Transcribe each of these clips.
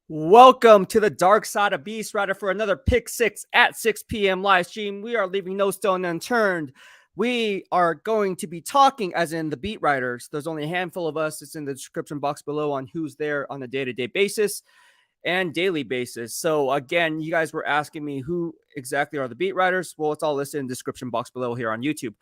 Welcome to the dark side of BEASTwriter for another Pick 6 at 6 p.m. live stream. We are leaving no stone unturned. We are going to be talking, as in the beat writers. There's only a handful of us. It's in the description box below on who's there on a day-to-day basis and daily basis. So again, you guys were asking me who exactly are the beat writers. Well, it's all listed in the description box below here on YouTube.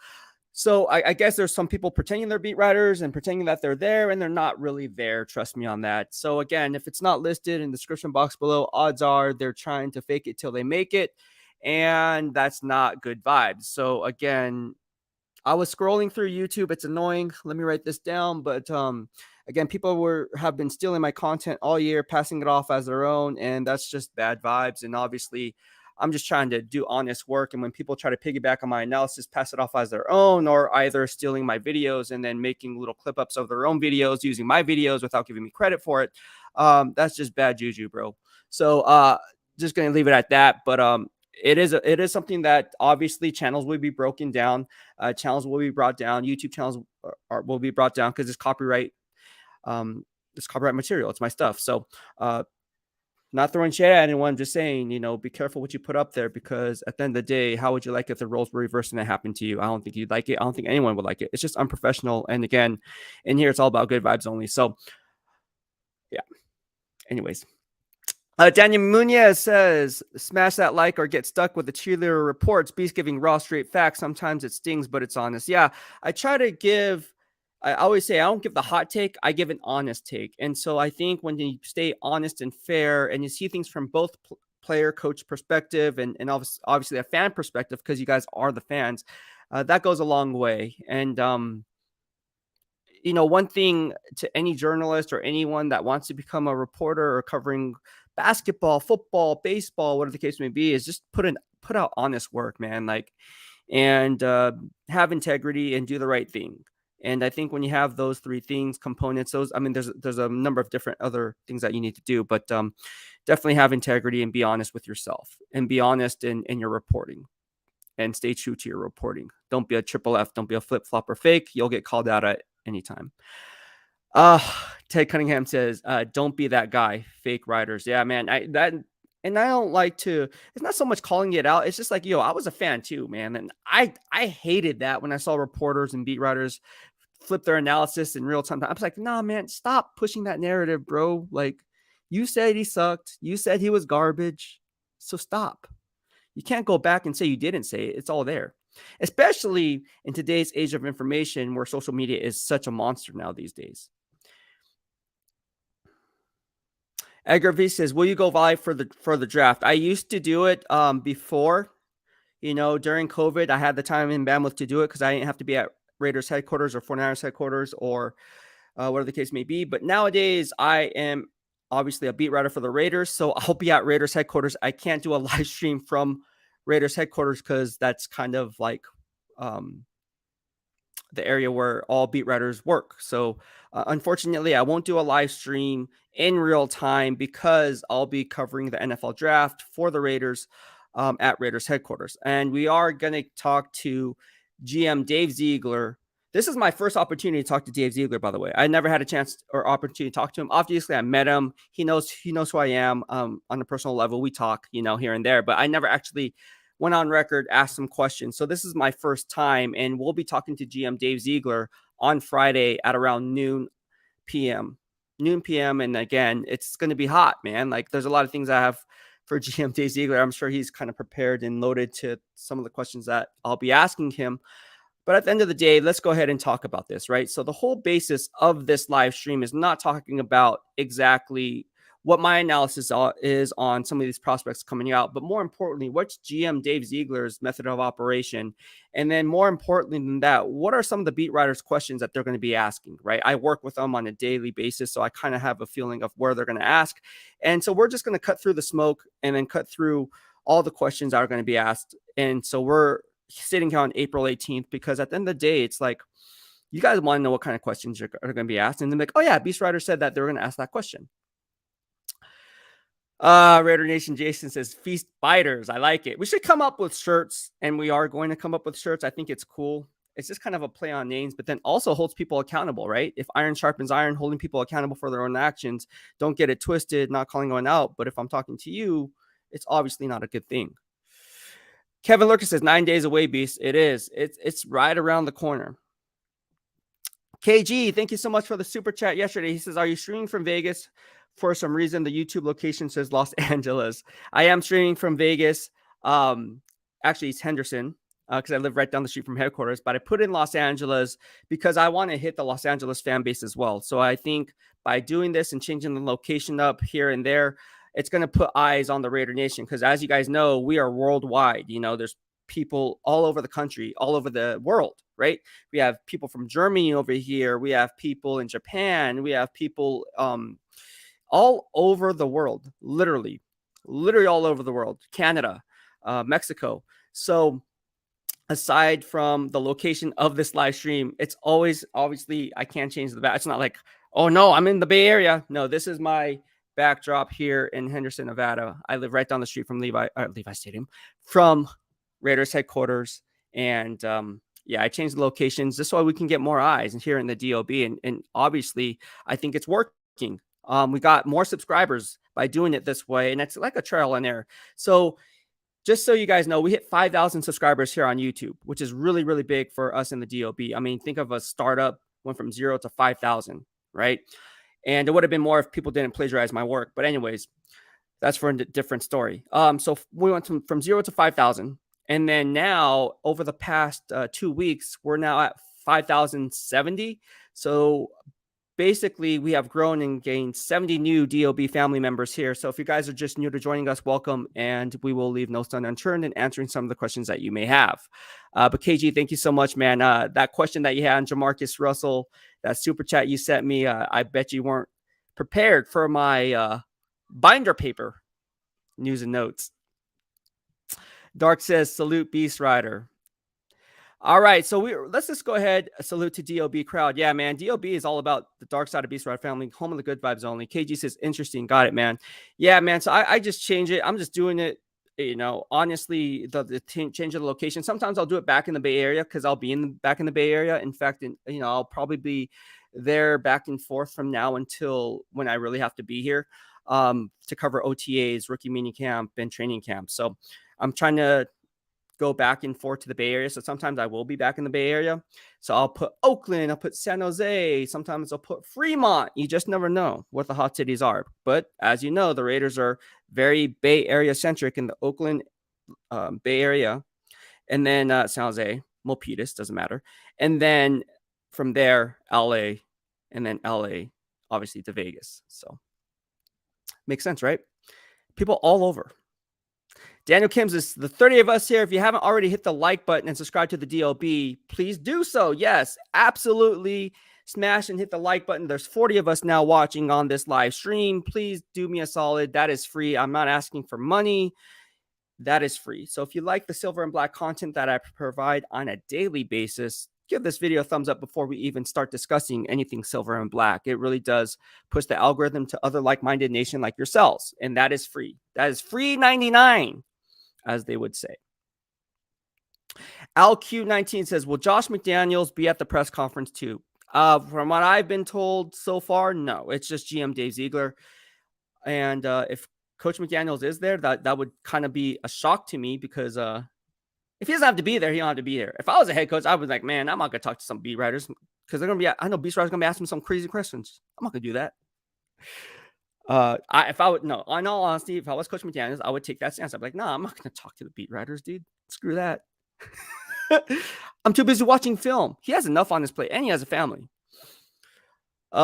So I guess there's some people pretending they're beat writers and pretending that they're there, and they're not really there. Trust me on that. So again, if it's not listed in the description box below, odds are they're trying to fake it till they make it, and that's not good vibes. So again, I was scrolling through YouTube. It's annoying. Let me write this down. But again, people have been stealing my content all year, passing it off as their own, and that's just bad vibes. And obviously, I'm just trying to do honest work. And when people try to piggyback on my analysis, pass it off as their own, or either stealing my videos and then making little clip ups of their own videos, using my videos without giving me credit for it, that's just bad juju, bro. So just gonna leave it at that. But it is something that obviously channels will be broken down, channels will be brought down, YouTube channels will be brought down because it's copyright material. It's my stuff. So not throwing shade at anyone, just saying, be careful what you put up there, because at the end of the day, how would you like if the roles were reversed and it happened to you? I don't think you'd like it. I don't think anyone would like it. It's just unprofessional. And again, in here, it's all about good vibes only. So yeah. Anyways. Daniel Munez says, smash that like or get stuck with the cheerleader reports. Beast giving raw, straight facts. Sometimes it stings, but it's honest. Yeah, I try to give, I always say I don't give the hot take. I give an honest take. And so I think when you stay honest and fair and you see things from both player, coach perspective and obviously a fan perspective, because you guys are the fans, that goes a long way. And, one thing to any journalist or anyone that wants to become a reporter or covering basketball, football, baseball, whatever the case may be, is just put out honest work, man. And have integrity and do the right thing. And I think when you have those three things, components, there's a number of different other things that you need to do, but definitely have integrity and be honest with yourself and be honest in your reporting and stay true to your reporting. Don't be a triple F. Don't be a flip flop or fake. You'll get called out at any time. Ted Cunningham says, don't be that guy. Fake writers. Yeah, man. I don't like to, it's not so much calling it out. It's just like, I was a fan too, man. And I hated that when I saw reporters and beat writers flip their analysis in real time. I was like, nah, man, stop pushing that narrative, bro. Like, you said he sucked. You said he was garbage. So stop. You can't go back and say you didn't say it. It's all there. Especially in today's age of information where social media is such a monster now these days. Edgar V says, will you go live for the draft? I used to do it before, during COVID. I had the time and bandwidth to do it because I didn't have to be at Raiders headquarters or 49ers headquarters or whatever the case may be. But nowadays, I am obviously a beat writer for the Raiders, so I'll be at Raiders headquarters. I can't do a live stream from Raiders headquarters because that's kind of like the area where all beat writers work. So unfortunately, I won't do a live stream in real time because I'll be covering the NFL draft for the Raiders at Raiders headquarters. And we are going to talk to GM Dave Ziegler. This is my first opportunity to talk to Dave Ziegler, by the way. I never had a chance or opportunity to talk to him. Obviously, I met him. He knows who I am on a personal level. We talk, here and there, but I never actually went on record, asked some questions. So this is my first time, and we'll be talking to GM Dave Ziegler on Friday at around noon p.m. And again, it's going to be hot, man. Like, there's a lot of things I have for GM Dave Ziegler. I'm sure he's kind of prepared and loaded to some of the questions that I'll be asking him. But at the end of the day, let's go ahead and talk about this, right? So the whole basis of this live stream is not talking about exactly what my analysis is on some of these prospects coming out, but more importantly, what's GM Dave Ziegler's method of operation? And then more importantly than that, what are some of the beat writers' questions that they're going to be asking, right? I work with them on a daily basis, so I kind of have a feeling of where they're going to ask. And so we're just going to cut through the smoke and then cut through all the questions that are going to be asked. And so we're sitting here on April 18th because at the end of the day, it's like, you guys want to know what kind of questions are going to be asked. And then like, oh yeah, Beast Writer said that they were going to ask that question. Raider Nation Jason says, feast biters. I like it. We should come up with shirts, and we are going to come up with shirts. I think it's cool. It's just kind of a play on names, but then also holds people accountable, right? If iron sharpens iron, holding people accountable for their own actions. Don't get it twisted, not calling anyone out. But if I'm talking to you, it's obviously not a good thing. Kevin Lurker says 9 days away, Beast. It is. It's right around the corner. KG, thank you so much for the super chat yesterday. He says, are you streaming from Vegas? For some reason, the YouTube location says Los Angeles. I am streaming from Vegas. Actually, it's Henderson because I live right down the street from headquarters. But I put in Los Angeles because I want to hit the Los Angeles fan base as well. So I think by doing this and changing the location up here and there, it's going to put eyes on the Raider Nation. Because as you guys know, we are worldwide. You know, there's people all over the country, all over the world, right? We have people from Germany over here. We have people in Japan. We have people all over the world, literally all over the world, Canada, Mexico. So aside from the location of this live stream, it's always, obviously, I can't change the back. It's not like, oh no, I'm in the Bay Area. No, this is my backdrop here in Henderson, Nevada. I live right down the street from Levi Stadium, from Raiders headquarters. And I changed the locations just so we can get more eyes and here in the DOB. And obviously, I think it's working. We got more subscribers by doing it this way, and it's like a trial and error. So just so you guys know, we hit 5,000 subscribers here on YouTube, which is really, really big for us in the DOB. I mean, think of a startup went from 0 to 5,000, right? And it would have been more if people didn't plagiarize my work. But anyways, that's for a different story. So we went from 0 to 5,000. And then now, over the past 2 weeks, we're now at 5,070. So basically, we have grown and gained 70 new DOB family members here. So if you guys are just new to joining us, welcome. And we will leave no stone unturned in answering some of the questions that you may have. But KG, thank you so much, man. That question that you had on Jamarcus Russell, that super chat you sent me, I bet you weren't prepared for my binder paper news and notes. Dark says, salute BEASTwriter. All right, so let's just go ahead. Salute to DOB crowd. Yeah, man, DOB is all about the dark side of BEASTwriter family, home of the good vibes only. KG says, interesting. Got it, man. Yeah, man, so I just change it. I'm just doing it, honestly, the change of the location. Sometimes I'll do it back in the Bay Area because I'll be back in the Bay Area. In fact, I'll probably be there back and forth from now until when I really have to be here to cover OTAs, rookie mini camp, and training camp. So I'm trying to go back and forth to the Bay Area. So sometimes I will be back in the Bay Area. So I'll put Oakland, I'll put San Jose. Sometimes I'll put Fremont. You just never know what the hot cities are. But as you know, the Raiders are very Bay Area centric in the Oakland Bay Area. And then San Jose, Milpitas, doesn't matter. And then from there, LA, and then LA, obviously to Vegas. So makes sense, right? People all over. Daniel Kim's is the 30 of us here. If you haven't already hit the like button and subscribe to the DOB, please do so. Yes, absolutely. Smash and hit the like button. There's 40 of us now watching on this live stream. Please do me a solid. That is free. I'm not asking for money. That is free. So if you like the silver and black content that I provide on a daily basis, give this video a thumbs up before we even start discussing anything silver and black. It really does push the algorithm to other like-minded nation like yourselves. And that is free. That is free 99, as they would say. AlQ19 says, will Josh McDaniels be at the press conference too? From what I've been told so far, no. It's just GM Dave Ziegler. And if Coach McDaniels is there, that would kind of be a shock to me because if he doesn't have to be there, he don't have to be there. If I was a head coach, I was like, man, I'm not going to talk to some beat writers because they're going to be, I know beat writers going to be asking some crazy questions. I'm not going to do that. In all honesty, if I was Coach McDaniels, I would take that stance. I'd be like, no, I'm not going to talk to the beat writers, dude. Screw that. I'm too busy watching film. He has enough on his plate, and he has a family. We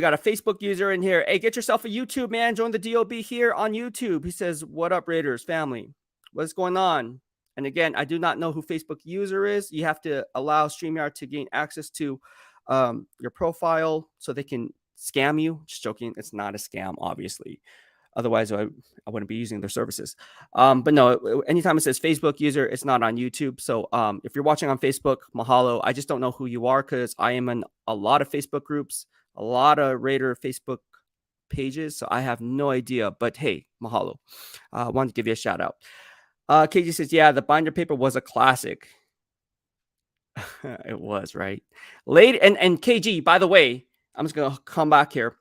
got a Facebook user in here. Hey, get yourself a YouTube, man. Join the DOB here on YouTube. He says, what up, Raiders family? What's going on? And again, I do not know who Facebook user is. You have to allow StreamYard to gain access to your profile so they can scam you. Just joking. It's not a scam, obviously. Otherwise, I wouldn't be using their services. But no, anytime it says Facebook user, it's not on YouTube. So if you're watching on Facebook, mahalo. I just don't know who you are because I am in a lot of Facebook groups, a lot of Raider Facebook pages. So I have no idea. But hey, mahalo. I wanted to give you a shout out. KG says, yeah, the binder paper was a classic. It was, right? Late and KG, by the way, I'm just gonna come back here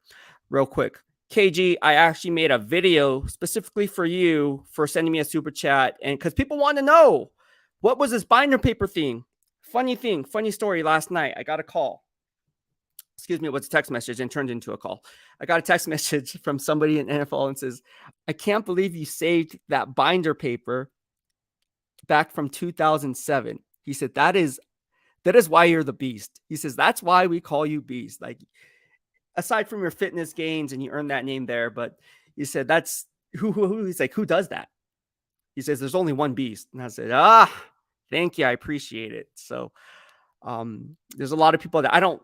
real quick. KG, I actually made a video specifically for you for sending me a super chat, and because people want to know what was this binder paper thing. Funny story. Last night, I got a call. Excuse me, it was a text message and turned into a call. I got a text message from somebody in NFL and says, "I can't believe you saved that binder paper back from 2007." He said, "That is why you're the beast." He says, "That's why we call you beast." Like, aside from your fitness gains, and you earned that name there, but he said, "That's who." He's like, "Who does that?" He says, "There's only one beast." And I said, thank you. I appreciate it. So there's a lot of people that I don't,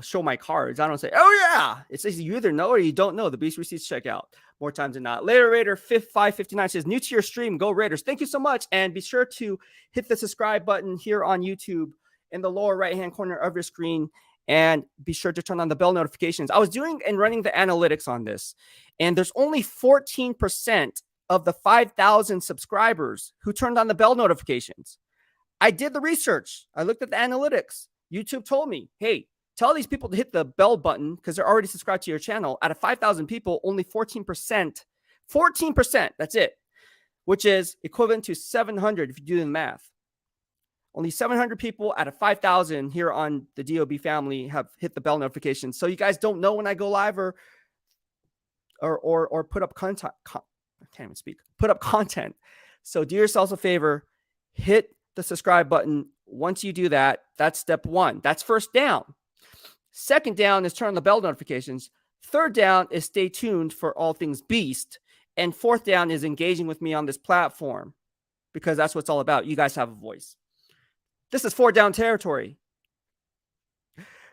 show my cards. I don't say, "Oh yeah." It says you either know or you don't know. The beast receipts check out more times than not. Later Raider 559 says, "New to your stream, go Raiders." Thank you so much. And be sure to hit the subscribe button here on YouTube in the lower right-hand corner of your screen. And be sure to turn on the bell notifications. I was doing and running the analytics on this, and there's only 14% of the 5,000 subscribers who turned on the bell notifications. I did the research. I looked at the analytics. YouTube told me, "Hey, tell these people to hit the bell button because they're already subscribed to your channel." Out of 5,000 people, only 14%, 14%, that's it, which is equivalent to 700 if you do the math. Only 700 people out of 5,000 here on the DOB family have hit the bell notification. So you guys don't know when I go live or put up content. I can't even speak. Put up content. So do yourselves a favor, hit the subscribe button. Once you do that, that's step one. That's first down. Second down is turn on the bell notifications. Third down is stay tuned for all things Beast. And fourth down is engaging with me on this platform, because that's what it's all about. You guys have a voice. This is 4 down territory.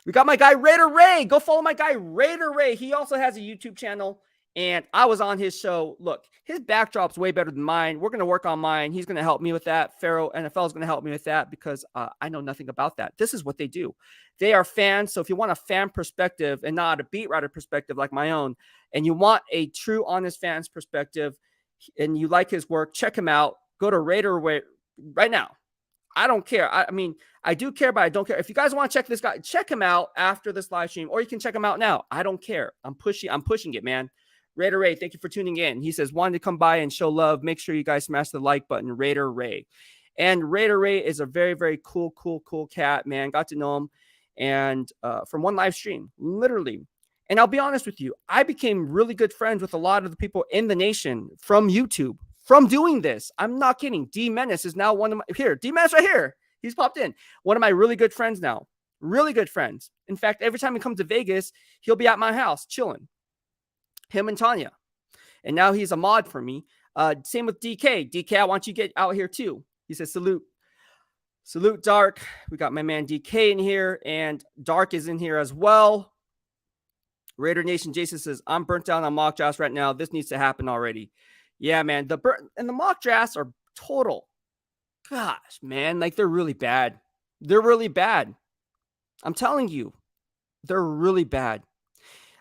We got my guy Raider Ray. Go follow my guy Raider Ray. He also has a YouTube channel, and I was on his show. Look, his backdrop's way better than mine. We're going to work on mine. He's going to help me with that. Pharaoh NFL is going to help me with that, because I know nothing about that. This is what they do. They are fans. So if you want a fan perspective and not a beat writer perspective like my own, and you want a true, honest fan's perspective, and you like his work, check him out. Go to Raider Ray right now. I don't care. I mean, I do care, but I don't care. If you guys want to check this guy, check him out after this live stream, or you can check him out now. I don't care. I'm pushing it, man. Raider Ray, thank you for tuning in. He says, "Wanted to come by and show love. Make sure you guys smash the like button." Raider Ray. And Raider Ray is a very, very cool cat, man. Got to know him. And from one live stream, literally. And I'll be honest with you, I became really good friends with a lot of the people in the nation from YouTube, from doing this. I'm not kidding. D Menace is now one of my, here, D Menace right here. He's popped in. One of my really good friends now. Really good friends. In fact, every time he comes to Vegas, he'll be at my house chilling. Him and Tanya. And now he's a mod for me. Same with DK. DK, I want you to get out here too. He says, "Salute. Salute, Dark." We got my man DK in here, and Dark is in here as well. Raider Nation Jason says, "I'm burnt down on mock drafts right now. This needs to happen already." Yeah, man. The mock drafts are total. Gosh, man. Like, they're really bad. They're really bad. I'm telling you, they're really bad.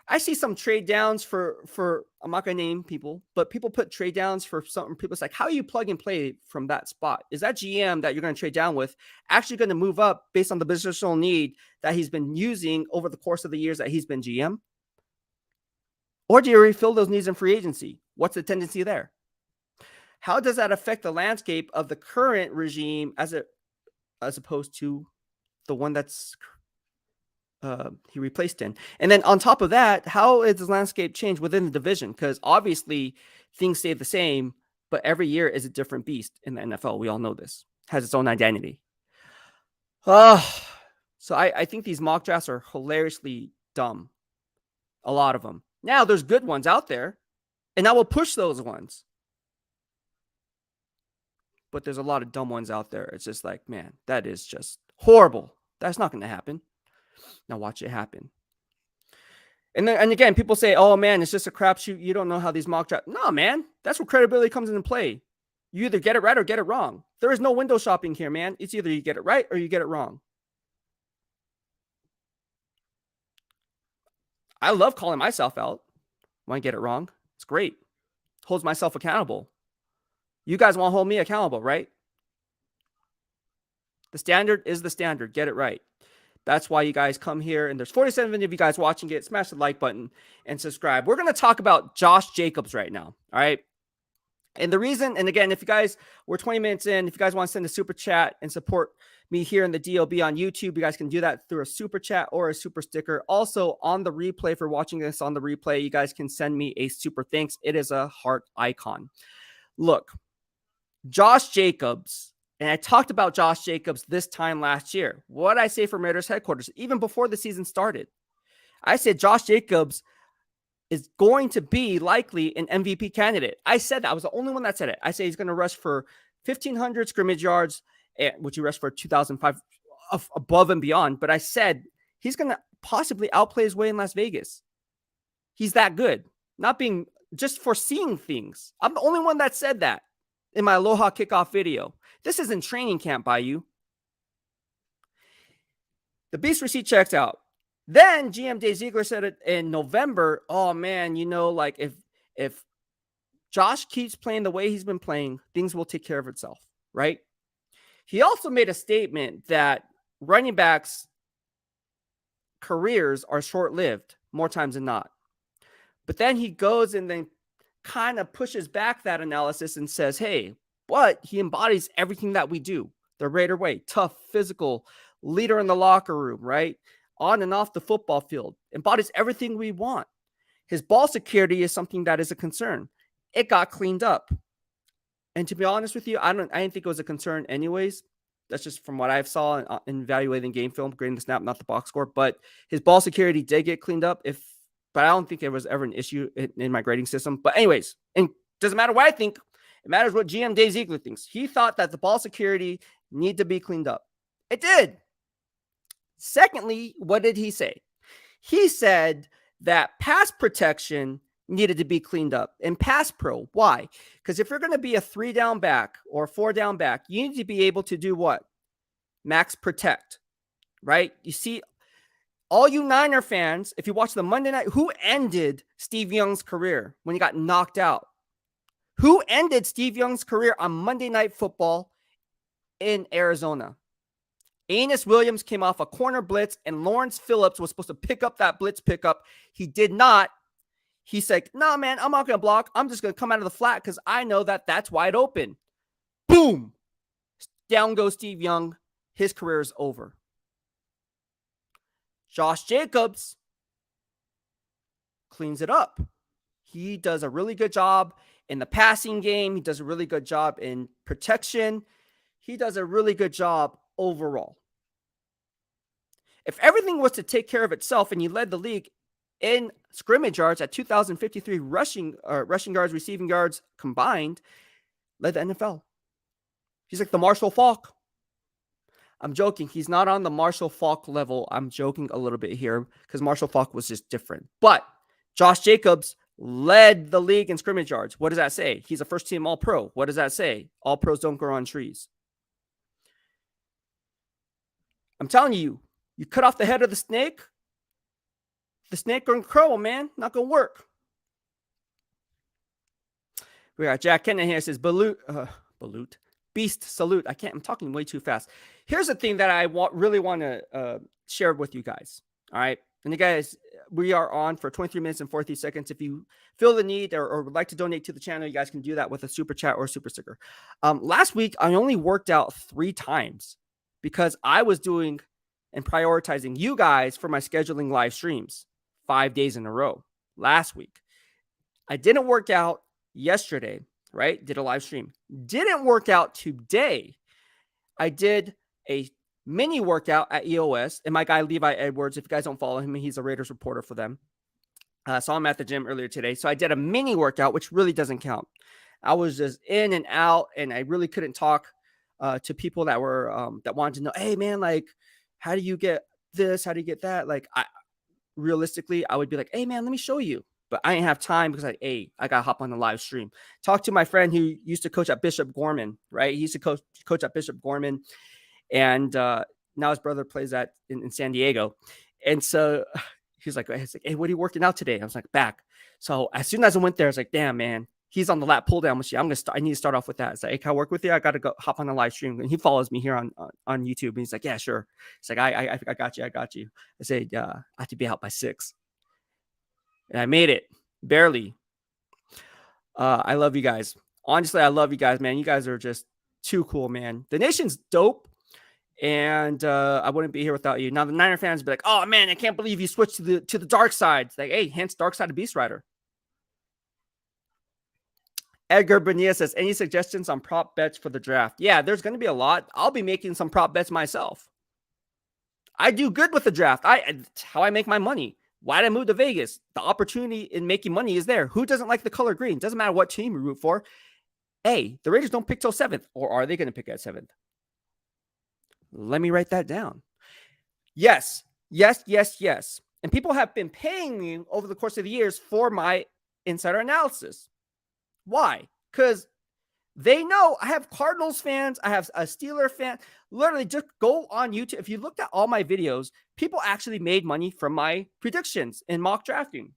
I see some trade downs for I'm not going to name people, but people put trade downs for something. People's like, how you plug and play from that spot? Is that GM that you're going to trade down with actually going to move up based on the positional need that he's been using over the course of the years that he's been GM? Or do you refill those needs in free agency? What's the tendency there? How does that affect the landscape of the current regime as opposed to the one that's he replaced in? And then on top of that, how is the landscape changed within the division? Because obviously things stay the same, but every year is a different beast in the NFL. We all know this. Has its own identity. So I think these mock drafts are hilariously dumb. A lot of them. Now, there's good ones out there, and I will push those ones. But there's a lot of dumb ones out there. It's just like, man, that is just horrible. That's not going to happen. Now watch it happen. And again, people say, "Oh man, it's just a crapshoot. You don't know how these mock drafts." No, man, that's where credibility comes into play. You either get it right or get it wrong. There is no window shopping here, man. It's either you get it right or you get it wrong. I love calling myself out when I get it wrong. It's great. Holds myself accountable. You guys want to hold me accountable, right? The standard is the standard. Get it right. That's why you guys come here, and there's 47 of you guys watching it. Smash the like button and subscribe. We're going to talk about Josh Jacobs right now. All right. And the reason, and again, if you guys were 20 minutes in, if you guys want to send a super chat and support me here in the DOB on YouTube, you guys can do that through a super chat or a super sticker. Also, on the replay, for watching this on the replay, you guys can send me a super thanks. It is a heart icon. Look, Josh Jacobs, and I talked about Josh Jacobs this time last year. What did I say from Raiders headquarters, even before the season started? I said Josh Jacobs is going to be likely an MVP candidate. I said that. I was the only one that said it. I say he's going to rush for 1,500 scrimmage yards, which he rushed for 2,005 above and beyond. But I said he's going to possibly outplay his way in Las Vegas. He's that good. Not being just foreseeing things. I'm the only one that said that in my Aloha kickoff video. This isn't training camp by you. The Beast receipt checks out. Then GM Dave Ziegler said it in November. Oh man, like if Josh keeps playing the way he's been playing, things will take care of itself, right? He also made a statement that running backs' careers are short-lived more times than not. But then he goes and then kind of pushes back that analysis and says, hey, but he embodies everything that we do. The Raider way, tough, physical, leader in the locker room, right? On and off the football field, embodies everything we want. His ball security is something that is a concern. It got cleaned up. And to be honest with you, I didn't think it was a concern anyways. That's just from what I saw in evaluating game film, grading the snap, not the box score. But his ball security did get cleaned up. But I don't think it was ever an issue in my grading system. But anyways, and doesn't matter what I think. It matters what GM Dave Ziegler thinks. He thought that the ball security needed to be cleaned up. It did. Secondly, what did he say? He said that pass protection needed to be cleaned up in pass pro. Why? Because if you're going to be a 3-down back or a 4-down back, you need to be able to do what? Max protect, right? You see, all you Niner fans, if you watch the Monday night, who ended Steve Young's career when he got knocked out? Who ended Steve Young's career on Monday Night Football in Arizona? Aeneas Williams came off a corner blitz, and Lawrence Phillips was supposed to pick up that blitz pickup. He did not. He said, nah, man, I'm not going to block. I'm just going to come out of the flat because I know that that's wide open. Boom. Down goes Steve Young. His career is over. Josh Jacobs cleans it up. He does a really good job in the passing game. He does a really good job in protection. He does a really good job overall. If everything was to take care of itself and you led the league in scrimmage yards at 2,053 rushing yards, receiving yards combined, led the NFL. He's like the Marshall Faulk. I'm joking. He's not on the Marshall Faulk level. I'm joking a little bit here because Marshall Faulk was just different. But Josh Jacobs led the league in scrimmage yards. What does that say? He's a first-team All-Pro. What does that say? All-Pros don't grow on trees. I'm telling you, you cut off the head of the snake gonna crow, man. Not gonna work. We got Jack Kennan here. Says, Balut. Beast salute. I'm talking way too fast. Here's the thing that I really want to share with you guys. All right. And you guys, we are on for 23 minutes and 43 seconds. If you feel the need or would like to donate to the channel, you guys can do that with a super chat or a super sticker. Last week, I only worked out 3 times because I was doing and prioritizing you guys for my scheduling live streams 5 days in a row last week. I didn't work out yesterday, right? Did a live stream. Didn't work out today. I did a mini workout at EOS, and my guy Levi Edwards, if you guys don't follow him, he's a Raiders reporter for them. Saw him at the gym earlier today. So I did a mini workout, which really doesn't count. I was just in and out, and I really couldn't talk to people that were that wanted to know, hey man, like, how do you get this? How do you get that? Like, realistically, I would be like, hey man, let me show you. But I didn't have time because I got to hop on the live stream. Talk to my friend who used to coach at Bishop Gorman, right? He used to coach at Bishop Gorman. And now his brother plays in San Diego. And so he's like, hey, what are you working out today? I was like, back. So as soon as I went there, I was like, damn, man, he's on the lat pull down machine. I need to start off with that. It's like, hey, can I work with you? I got to go hop on a live stream. And he follows me here on YouTube. And he's like, yeah, sure. It's like, I got you. I got you. I said, I have to be out by 6. And I made it barely. I love you guys. Honestly, I love you guys, man. You guys are just too cool, man. The nation's dope. And I wouldn't be here without you. Now the Niner fans would be like, oh man, I can't believe you switched to the dark side. It's like, hey, hence dark side of BEASTwriter. Edgar Bonilla says, any suggestions on prop bets for the draft? Yeah, there's going to be a lot. I'll be making some prop bets myself. I do good with the draft. It's how I make my money. Why did I move to Vegas? The opportunity in making money is there. Who doesn't like the color green? Doesn't matter what team you root for. Hey, the Raiders don't pick till 7th, or are they going to pick at 7th? Let me write that down. Yes. And people have been paying me over the course of the years for my insider analysis. Why? Because they know I have Cardinals fans. I have a Steeler fan. Literally, just go on YouTube. If you looked at all my videos, people actually made money from my predictions in mock drafting.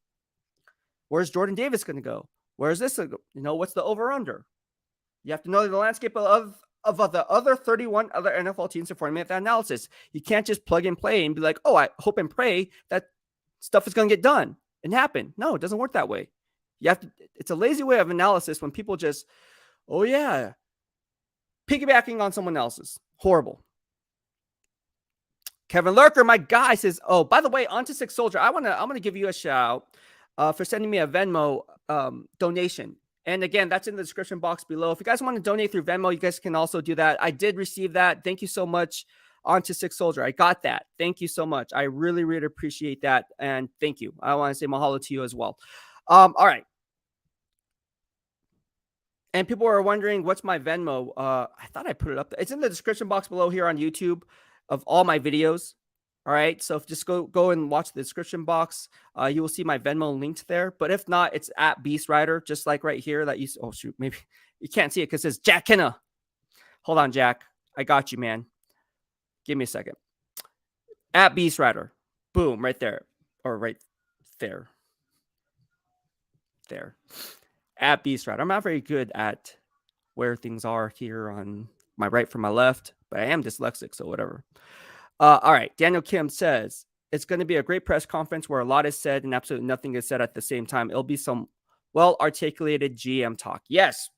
Where's Jordan Davis going to go? Where's this? What's the over-under? You have to know the landscape of the other 31 other NFL teams before you make that analysis. You can't just plug and play and be like, oh, I hope and pray that stuff is going to get done and happen. No, it doesn't work that way. You have to. It's a lazy way of analysis when people just, oh yeah, piggybacking on someone else's. Horrible. Kevin Lurker, my guy, says, oh, by the way, on to Six Soldier. I'm gonna give you a shout for sending me a Venmo donation. And again, that's in the description box below. If you guys want to donate through Venmo, you guys can also do that. I did receive that. Thank you so much. On to Six Soldier. I got that. Thank you so much. I really, really appreciate that. And thank you. I want to say mahalo to you as well. All right. And people are wondering, what's my Venmo? I thought I put it up there. It's in the description box below here on YouTube of all my videos. All right. So if just go and watch the description box, you will see my Venmo linked there. But if not, it's at BEASTwriter, just like right here that you, oh shoot, maybe you can't see it because it says Jack Kenna. Hold on, Jack. I got you, man. Give me a second. At BEASTwriter. Boom, right there. Or right there. There. At BEASTwriter. I'm not very good at where things are here on my right from my left, but I am dyslexic, so whatever. All right. Daniel Kim says, it's going to be a great press conference where a lot is said and absolutely nothing is said at the same time. It'll be some well-articulated GM talk. Yes.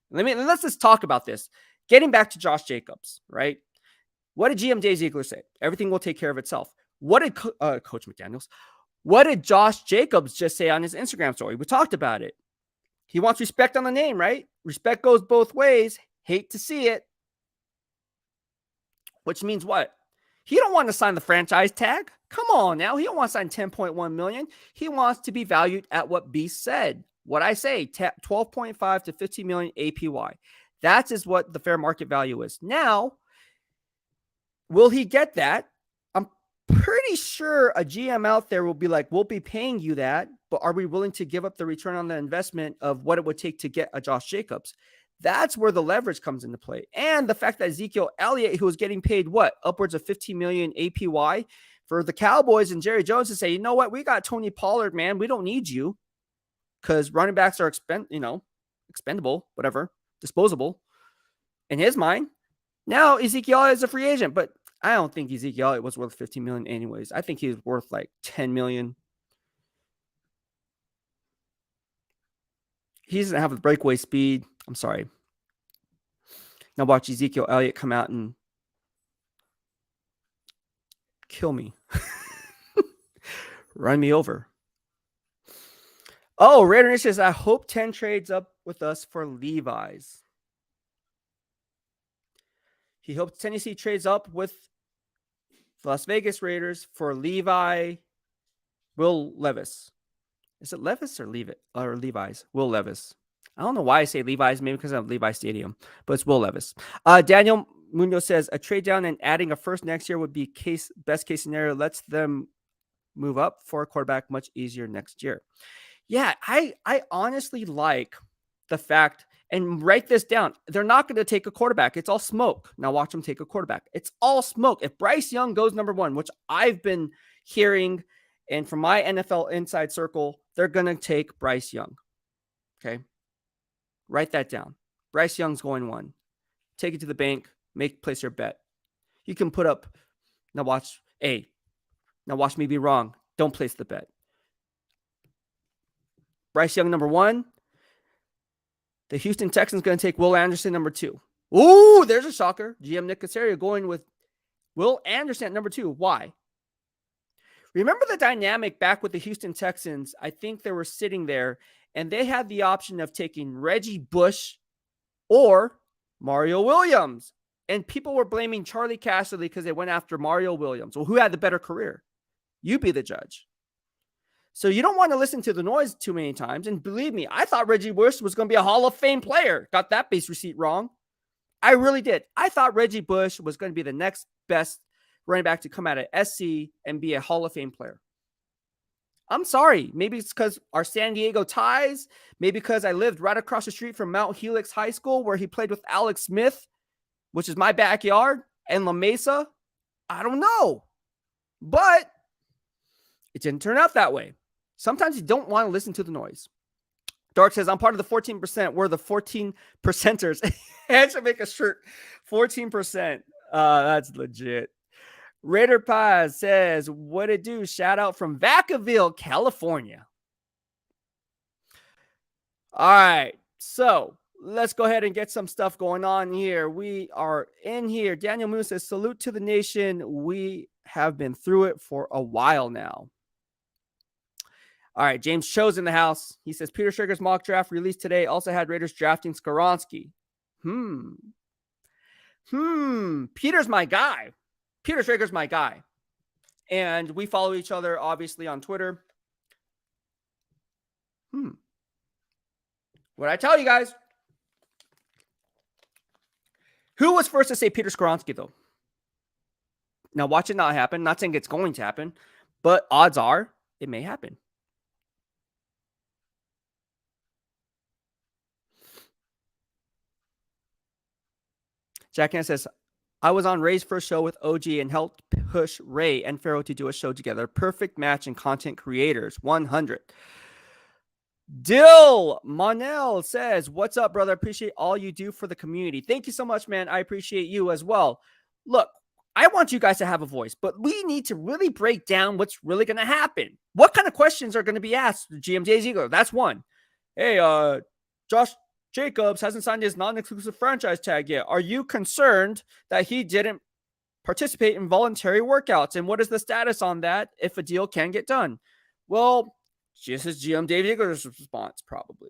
Let's just talk about this. Getting back to Josh Jacobs, right? What did GM Dave Ziegler say? Everything will take care of itself. What did Coach McDaniels? What did Josh Jacobs just say on his Instagram story? We talked about it. He wants respect on the name, right? Respect goes both ways. Hate to see it. Which means what? He don't want to sign the franchise tag. Come on now. He don't want to sign $10.1 million. He wants to be valued at what Beast said. What I say, $12.5 to $15 million APY. That is what the fair market value is. Now, will he get that? I'm pretty sure a GM out there will be like, we'll be paying you that, but are we willing to give up the return on the investment of what it would take to get a Josh Jacobs? That's where the leverage comes into play. And the fact that Ezekiel Elliott, who was getting paid upwards of $15 million APY for the Cowboys and Jerry Jones to say, you know what? We got Tony Pollard, man. We don't need you because running backs are expendable, whatever, disposable in his mind. Now Ezekiel Elliott is a free agent, but I don't think Ezekiel Elliott was worth $15 million anyways. I think he's worth like $10 million. He doesn't have the breakaway speed. I'm sorry. Now watch Ezekiel Elliott come out and kill me. Run me over. Oh, Raider says, I hope 10 trades up with us for Levi's. He hopes Tennessee trades up with the Las Vegas Raiders for Levi, Will Levis. Is it Levis or Levi's? Will Levis. I don't know why I say Levi's, maybe because of Levi Stadium, but it's Will Levis. Daniel Munoz says a trade down and adding a first next year would be best case scenario. Lets them move up for a quarterback much easier next year. Yeah, I honestly like the fact, and write this down, they're not going to take a quarterback. It's all smoke. Now watch them take a quarterback. It's all smoke. If Bryce Young goes number one, which I've been hearing, and from my NFL inside circle, they're going to take Bryce Young. Okay. Write that down. Bryce Young's going 1. Take it to the bank. Place your bet. You can put up. Now watch me be wrong. Don't place the bet. Bryce Young, number 1. The Houston Texans going to take Will Anderson, number 2. Ooh, there's a shocker. GM Nick Caserio going with Will Anderson at number 2. Why? Remember the dynamic back with the Houston Texans? I think they were sitting there, and they had the option of taking Reggie Bush or Mario Williams. And people were blaming Charlie Casserly because they went after Mario Williams. Well, who had the better career? You be the judge. So you don't want to listen to the noise too many times. And believe me, I thought Reggie Bush was going to be a Hall of Fame player. Got that base receipt wrong. I really did. I thought Reggie Bush was going to be the next best running back to come out of SC and be a Hall of Fame player. I'm sorry. Maybe it's because our San Diego ties. Maybe because I lived right across the street from Mount Helix High School where he played with Alex Smith, which is my backyard, and La Mesa. I don't know. But it didn't turn out that way. Sometimes you don't want to listen to the noise. Dark says, I'm part of the 14%. We're the 14 percenters. I should make a shirt. 14%. That's legit. Raider Paz says, what it do? Shout out from Vacaville, California. All right. So let's go ahead and get some stuff going on here. We are in here. Daniel Moon says, salute to the nation. We have been through it for a while now. All right, James Cho's in the house. He says, Peter Schrager's mock draft released today also had Raiders drafting Skoronski. Peter's my guy. Peter Schrager's my guy. And we follow each other, obviously, on Twitter. What I tell you guys? Who was first to say Peter Skoronski, though? Now, watch it not happen. Not saying it's going to happen, but odds are it may happen. Jack Ann says, I was on Ray's first show with OG and helped push Ray and Pharaoh to do a show together. Perfect match in content creators. 100. Dill Monel says, what's up, brother? Appreciate all you do for the community. Thank you so much, man. I appreciate you as well. Look, I want you guys to have a voice, but we need to really break down what's really going to happen. What kind of questions are going to be asked? GM Dave Ziegler, that's one. Hey, Josh Jacobs hasn't signed his non-exclusive franchise tag yet. Are you concerned that he didn't participate in voluntary workouts? And what is the status on that if a deal can get done? Well, this is GM Dave Ziegler's response, probably.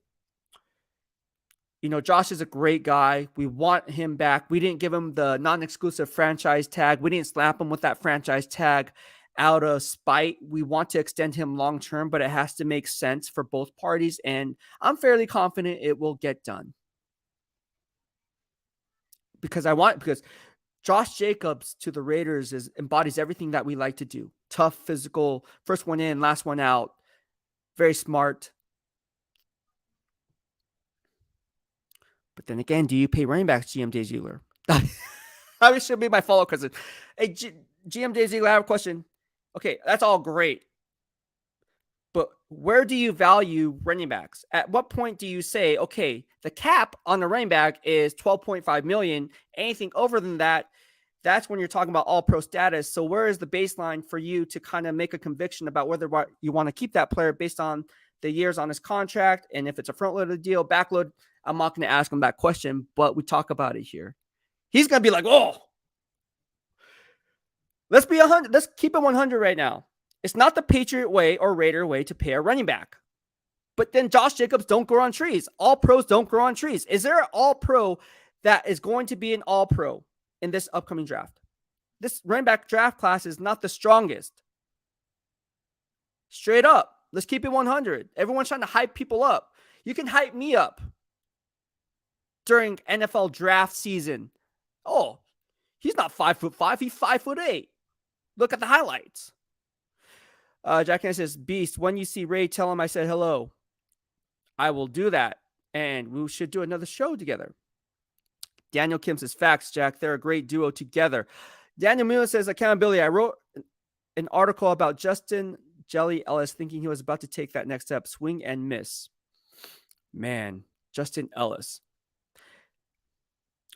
You know, Josh is a great guy. We want him back. We didn't give him the non-exclusive franchise tag. We didn't slap him with that franchise tag out of spite. We want to extend him long-term, but it has to make sense for both parties. And I'm fairly confident it will get done. Because Josh Jacobs to the Raiders embodies everything that we like to do. Tough, physical, first one in, last one out. Very smart. But then again, do you pay running backs, GM Dave Ziegler? That should be my follow-up question. Hey, GM Dave Ziegler, I have a question. Okay, that's all great. But where do you value running backs? At what point do you say, okay, the cap on the running back is $12.5 million. Anything over than that, that's when you're talking about all-pro status. So where is the baseline for you to kind of make a conviction about whether you want to keep that player based on the years on his contract? And if it's a front-loaded deal, backload, I'm not going to ask him that question, but we talk about it here. He's going to be like, oh, let's be 100. Let's keep it 100 right now. It's not the Patriot way or Raider way to pay a running back. But then Josh Jacobs don't grow on trees. All pros don't grow on trees. Is there an all pro that is going to be an all pro in this upcoming draft? This running back draft class is not the strongest. Straight up. Let's keep it 100. Everyone's trying to hype people up. You can hype me up during NFL draft season. Oh, he's not 5'5". He's 5'8". Look at the highlights. Jack Henry says, Beast, when you see Ray, tell him I said hello. I will do that. And we should do another show together. Daniel Kim says, facts, Jack. They're a great duo together. Daniel Miller says, accountability. I wrote an article about Justin Jelly Ellis thinking he was about to take that next step. Swing and miss. Man, Justin Ellis.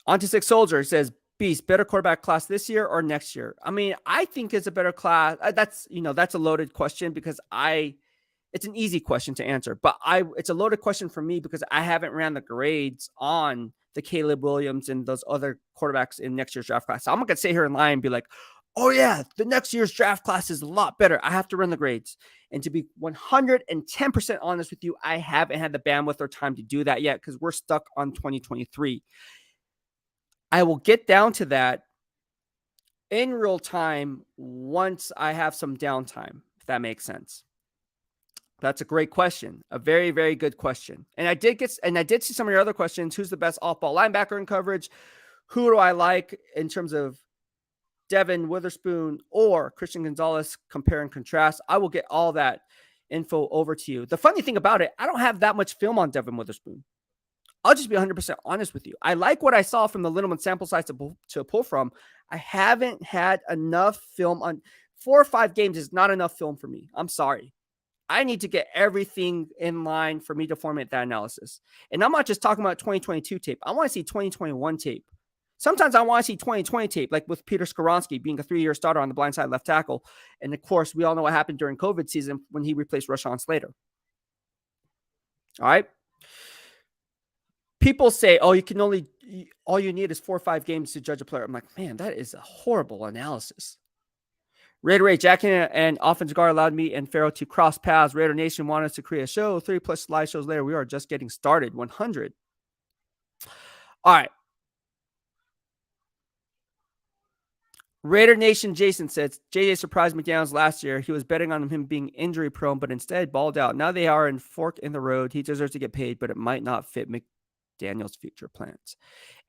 On to Six Soldier says, Beast, better quarterback class this year or next year? I mean, I think it's a better class. That's a loaded question because it's an easy question to answer, but it's a loaded question for me because I haven't ran the grades on the Caleb Williams and those other quarterbacks in next year's draft class. So I'm not going to sit here and lie and be like, oh yeah, the next year's draft class is a lot better. I have to run the grades. And to be 110% honest with you, I haven't had the bandwidth or time to do that yet because we're stuck on 2023. I will get down to that in real time once I have some downtime, if that makes sense. That's a great question. A very, very good question. And I did see some of your other questions. Who's the best off-ball linebacker in coverage? Who do I like in terms of Devin Witherspoon or Christian Gonzalez, compare and contrast? I will get all that info over to you. The funny thing about it, I don't have that much film on Devin Witherspoon. I'll just be 100% honest with you. I like what I saw from the Littleman sample size to pull from. I haven't had enough film on 4 or 5 games is not enough film for me. I'm sorry. I need to get everything in line for me to formulate that analysis. And I'm not just talking about 2022 tape. I want to see 2021 tape. Sometimes I want to see 2020 tape, like with Peter Skoronski being a 3-year starter on the blind side left tackle. And of course, we all know what happened during COVID season when he replaced Rashawn Slater. All right. People say, oh, all you need is 4 or 5 games to judge a player. I'm like, man, that is a horrible analysis. Raider Ray, Jack and Offensive Guard allowed me and Pharaoh to cross paths. Raider Nation wanted us to create a show. 3+ live shows later, we are just getting started. 100. All right. Raider Nation Jason says, JJ surprised McDaniels last year. He was betting on him being injury prone, but instead balled out. Now they are in fork in the road. He deserves to get paid, but it might not fit McDaniels' future plans.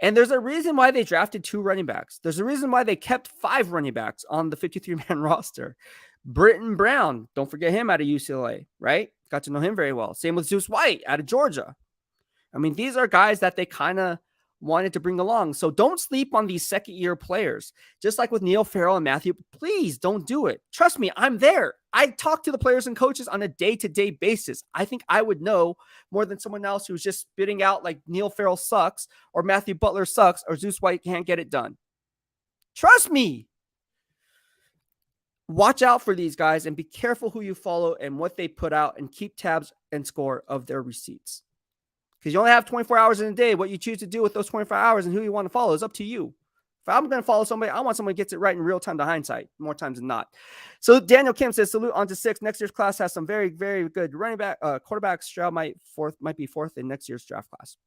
And there's a reason why they drafted 2 running backs. There's a reason why they kept 5 running backs on the 53-man roster. Britton Brown, don't forget him out of UCLA, right? Got to know him very well. Same with Zeus White out of Georgia. I mean, these are guys that they kind of wanted to bring along. So don't sleep on these second-year players. Just like with Neil Farrell and Matthew, please don't do it. Trust me, I'm there. I talk to the players and coaches on a day-to-day basis. I think I would know more than someone else who's just spitting out like Neil Farrell sucks or Matthew Butler sucks or Zeus White can't get it done. Trust me. Watch out for these guys and be careful who you follow and what they put out and keep tabs and score of their receipts. Because you only have 24 hours in a day. What you choose to do with those 24 hours and who you want to follow is up to you. If I'm going to follow somebody, I want someone who gets it right in real time to hindsight, more times than not. So Daniel Kim says, salute on to 6. Next year's class has some very, very good running back, quarterbacks. Stroud might be fourth in next year's draft class.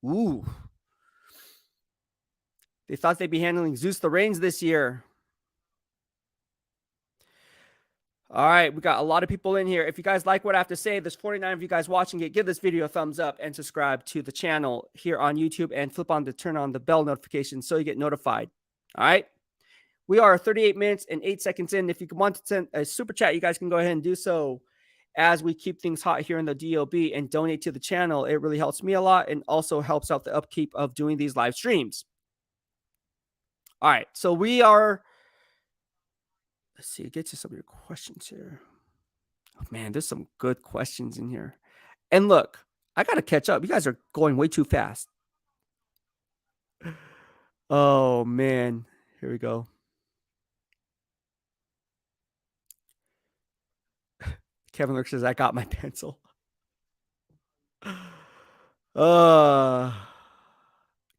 Ooh. They thought they'd be handling Zeus the Reigns this year. All right, we got a lot of people in here. If you guys like what I have to say, there's 49 of you guys watching it. Give this video a thumbs up and subscribe to the channel here on YouTube and turn on the bell notification so you get notified. All right, we are 38 minutes and 8 seconds in. If you want to send a super chat, you guys can go ahead and do so as we keep things hot here in the DOB and donate to the channel. It really helps me a lot and also helps out the upkeep of doing these live streams. All right, so we are... Let's see, get to some of your questions here. Oh, man, there's some good questions in here. And look, I got to catch up. You guys are going way too fast. Oh, man. Here we go. Kevin Lurk says, I got my pencil.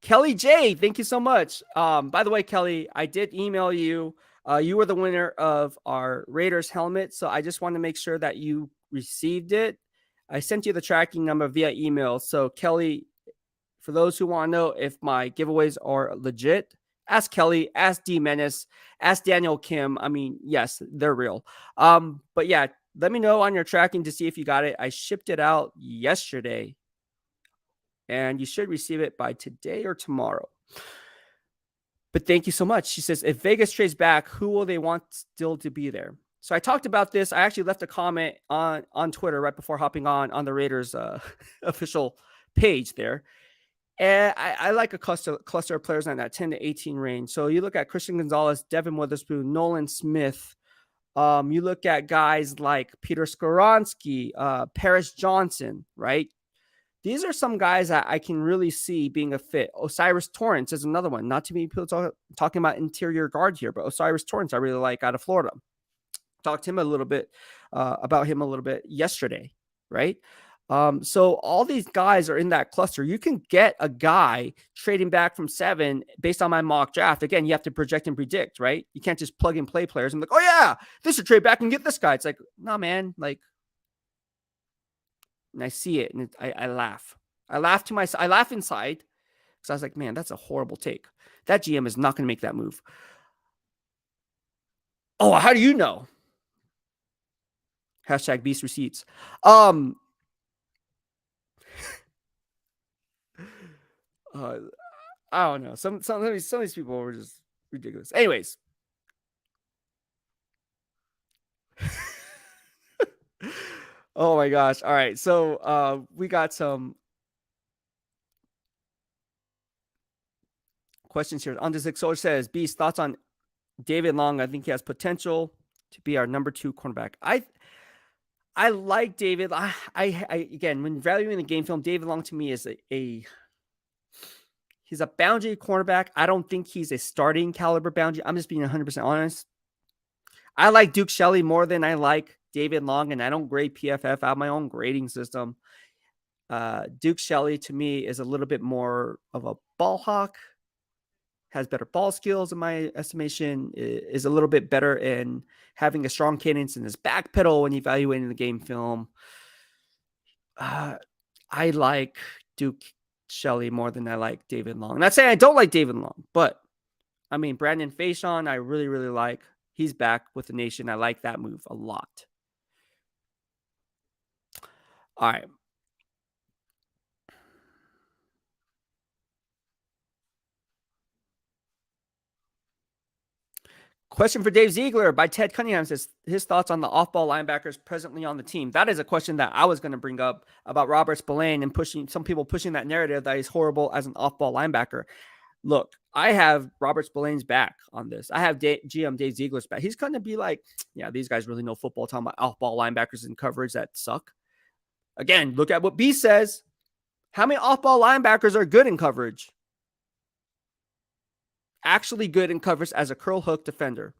Kelly J, thank you so much. By the way, Kelly, I did email you. You were the winner of our Raiders helmet, so I just want to make sure that you received it. I sent you the tracking number via email. So, Kelly, for those who want to know if my giveaways are legit, ask Kelly, ask D Menace, ask Daniel Kim. I mean, yes, they're real. But yeah, let me know on your tracking to see if you got it. I shipped it out yesterday, and you should receive it by today or tomorrow. But thank you so much. She says, if Vegas trades back, who will they want still to be there? So I talked about this. I actually left a comment on Twitter right before hopping on the Raiders official page there. And I like a cluster of players in that 10 to 18 range. So you look at Christian Gonzalez, Devin Witherspoon, Nolan Smith. You look at guys like Peter Skoronski, Paris Johnson, right? These are some guys that I can really see being a fit. Osiris Torrance is another one. Not too many people talking about interior guard here, but Osiris Torrance I really like out of Florida. Talked to him a little bit about him a little bit yesterday, right? So all these guys are in that cluster. You can get a guy trading back from 7 based on my mock draft. Again, you have to project and predict, right? You can't just plug and play players and be like, oh yeah, this should trade back and get this guy. It's like, nah, man, like, and I see it and I laugh. I laugh inside because I was like, man, that's a horrible take. That GM is not going to make that move. Oh, how do you know? Hashtag beast receipts. I don't know. Some of these people were just ridiculous. Anyways. Oh my gosh. All right. So we got some questions here. On this Soto says, Beast, thoughts on David Long? I think he has potential to be our number 2 cornerback. I like David. I again, when valuing the game film, David Long to me is he's a boundary cornerback. I don't think he's a starting caliber boundary. I'm just being 100% honest. I like Duke Shelley more than I like David Long, and I don't grade PFF. I have my own grading system. Duke Shelley to me is a little bit more of a ball hawk, has better ball skills in my estimation, is a little bit better in having a strong cadence in his back pedal when evaluating the game film. I like Duke Shelley more than I like David Long. Not saying I don't like David Long, but I mean, Brandon Faison, I really, really like. He's back with the nation. I like that move a lot. All right. Question for Dave Ziegler by Ted Cunningham says his thoughts on the off-ball linebackers presently on the team. That is a question that I was going to bring up about Robert Spillane and some people pushing that narrative that he's horrible as an off-ball linebacker. Look, I have Robert Spillane's back on this. I have GM Dave Ziegler's back. He's going to be like, yeah, these guys really know football, talking about off-ball linebackers in coverage that suck. Again, look at what B says. How many off-ball linebackers are good in coverage? Actually good in coverage as a curl hook defender.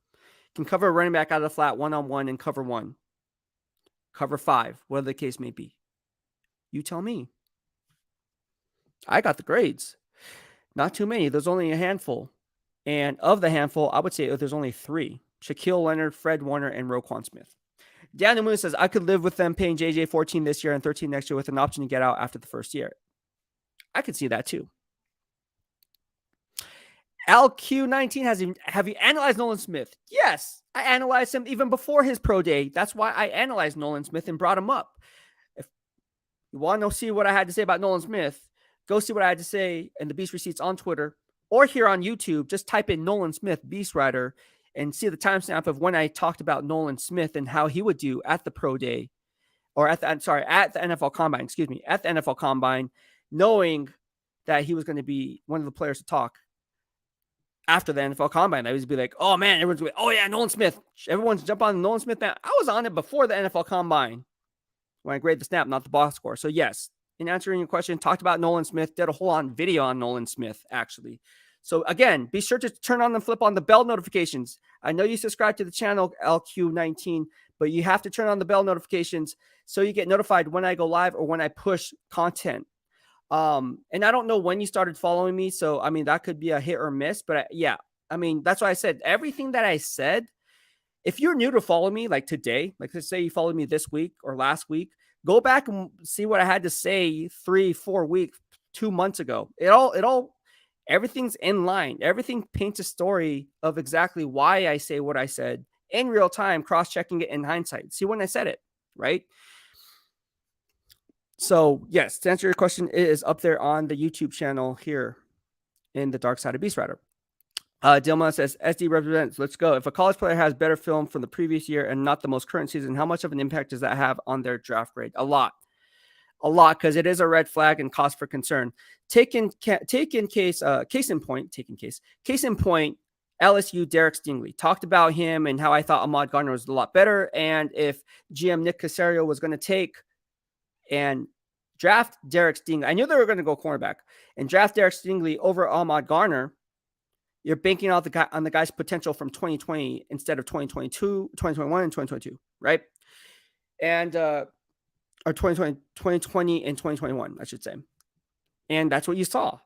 Can cover a running back out of the flat one-on-one and cover 1. Cover 5, whatever the case may be. You tell me. I got the grades. Not too many. There's only a handful. And of the handful, I would say there's only 3. Shaquille Leonard, Fred Warner, and Roquan Smith. Daniel Moon says, I could live with them paying JJ 14 this year and 13 next year with an option to get out after the first year. I could see that too. LQ19 have you analyzed Nolan Smith? Yes, I analyzed him even before his pro day. That's why I analyzed Nolan Smith and brought him up. If you want to see what I had to say about Nolan Smith, go see what I had to say in the Beast Receipts on Twitter or here on YouTube. Just type in Nolan Smith BEASTwriter and see the timestamp of when I talked about Nolan Smith and how he would do at the pro day or at the NFL Combine, at the NFL Combine, knowing that he was going to be one of the players to talk after the NFL Combine. I would be like, oh man, everyone's going, oh yeah, Nolan Smith. Everyone's jump on Nolan Smith. Man, I was on it before the NFL Combine when I graded the snap, not the box score. So yes, in answering your question, talked about Nolan Smith, did a whole on video on Nolan Smith, actually. So again, be sure to turn on and flip on the bell notifications. I know you subscribe to the channel LQ19, but you have to turn on the bell notifications so you get notified when I go live or when I push content. And I don't know when you started following me. So, I mean, that could be a hit or miss, but yeah, I mean, that's why I said everything that I said. If you're new to follow me, like today, like let's say you followed me this week or last week, go back and see what I had to say 3-4 weeks, 2 months ago. Everything's in line. Everything paints a story of exactly why I say what I said in real time, cross-checking it in hindsight. See when I said it, right? So yes, to answer your question, it is up there on the YouTube channel here in the Dark Side of BEASTwriter. Dilma says, SD represents, let's go. If a college player has better film from the previous year and not the most current season, how much of an impact does that have on their draft grade? A lot, because it is a red flag and cause for concern. Case in point, LSU Derek Stingley. Talked about him and how I thought Ahmad Gardner was a lot better. And if GM Nick Caserio was going to take and draft Derek Stingley. I knew they were going to go cornerback and draft Derek Stingley over Ahmad Garner. You're banking out on the guy's potential from 2020 instead of 2022, 2021, and 2022, right? And or 2020 and 2021, I should say. And that's what you saw,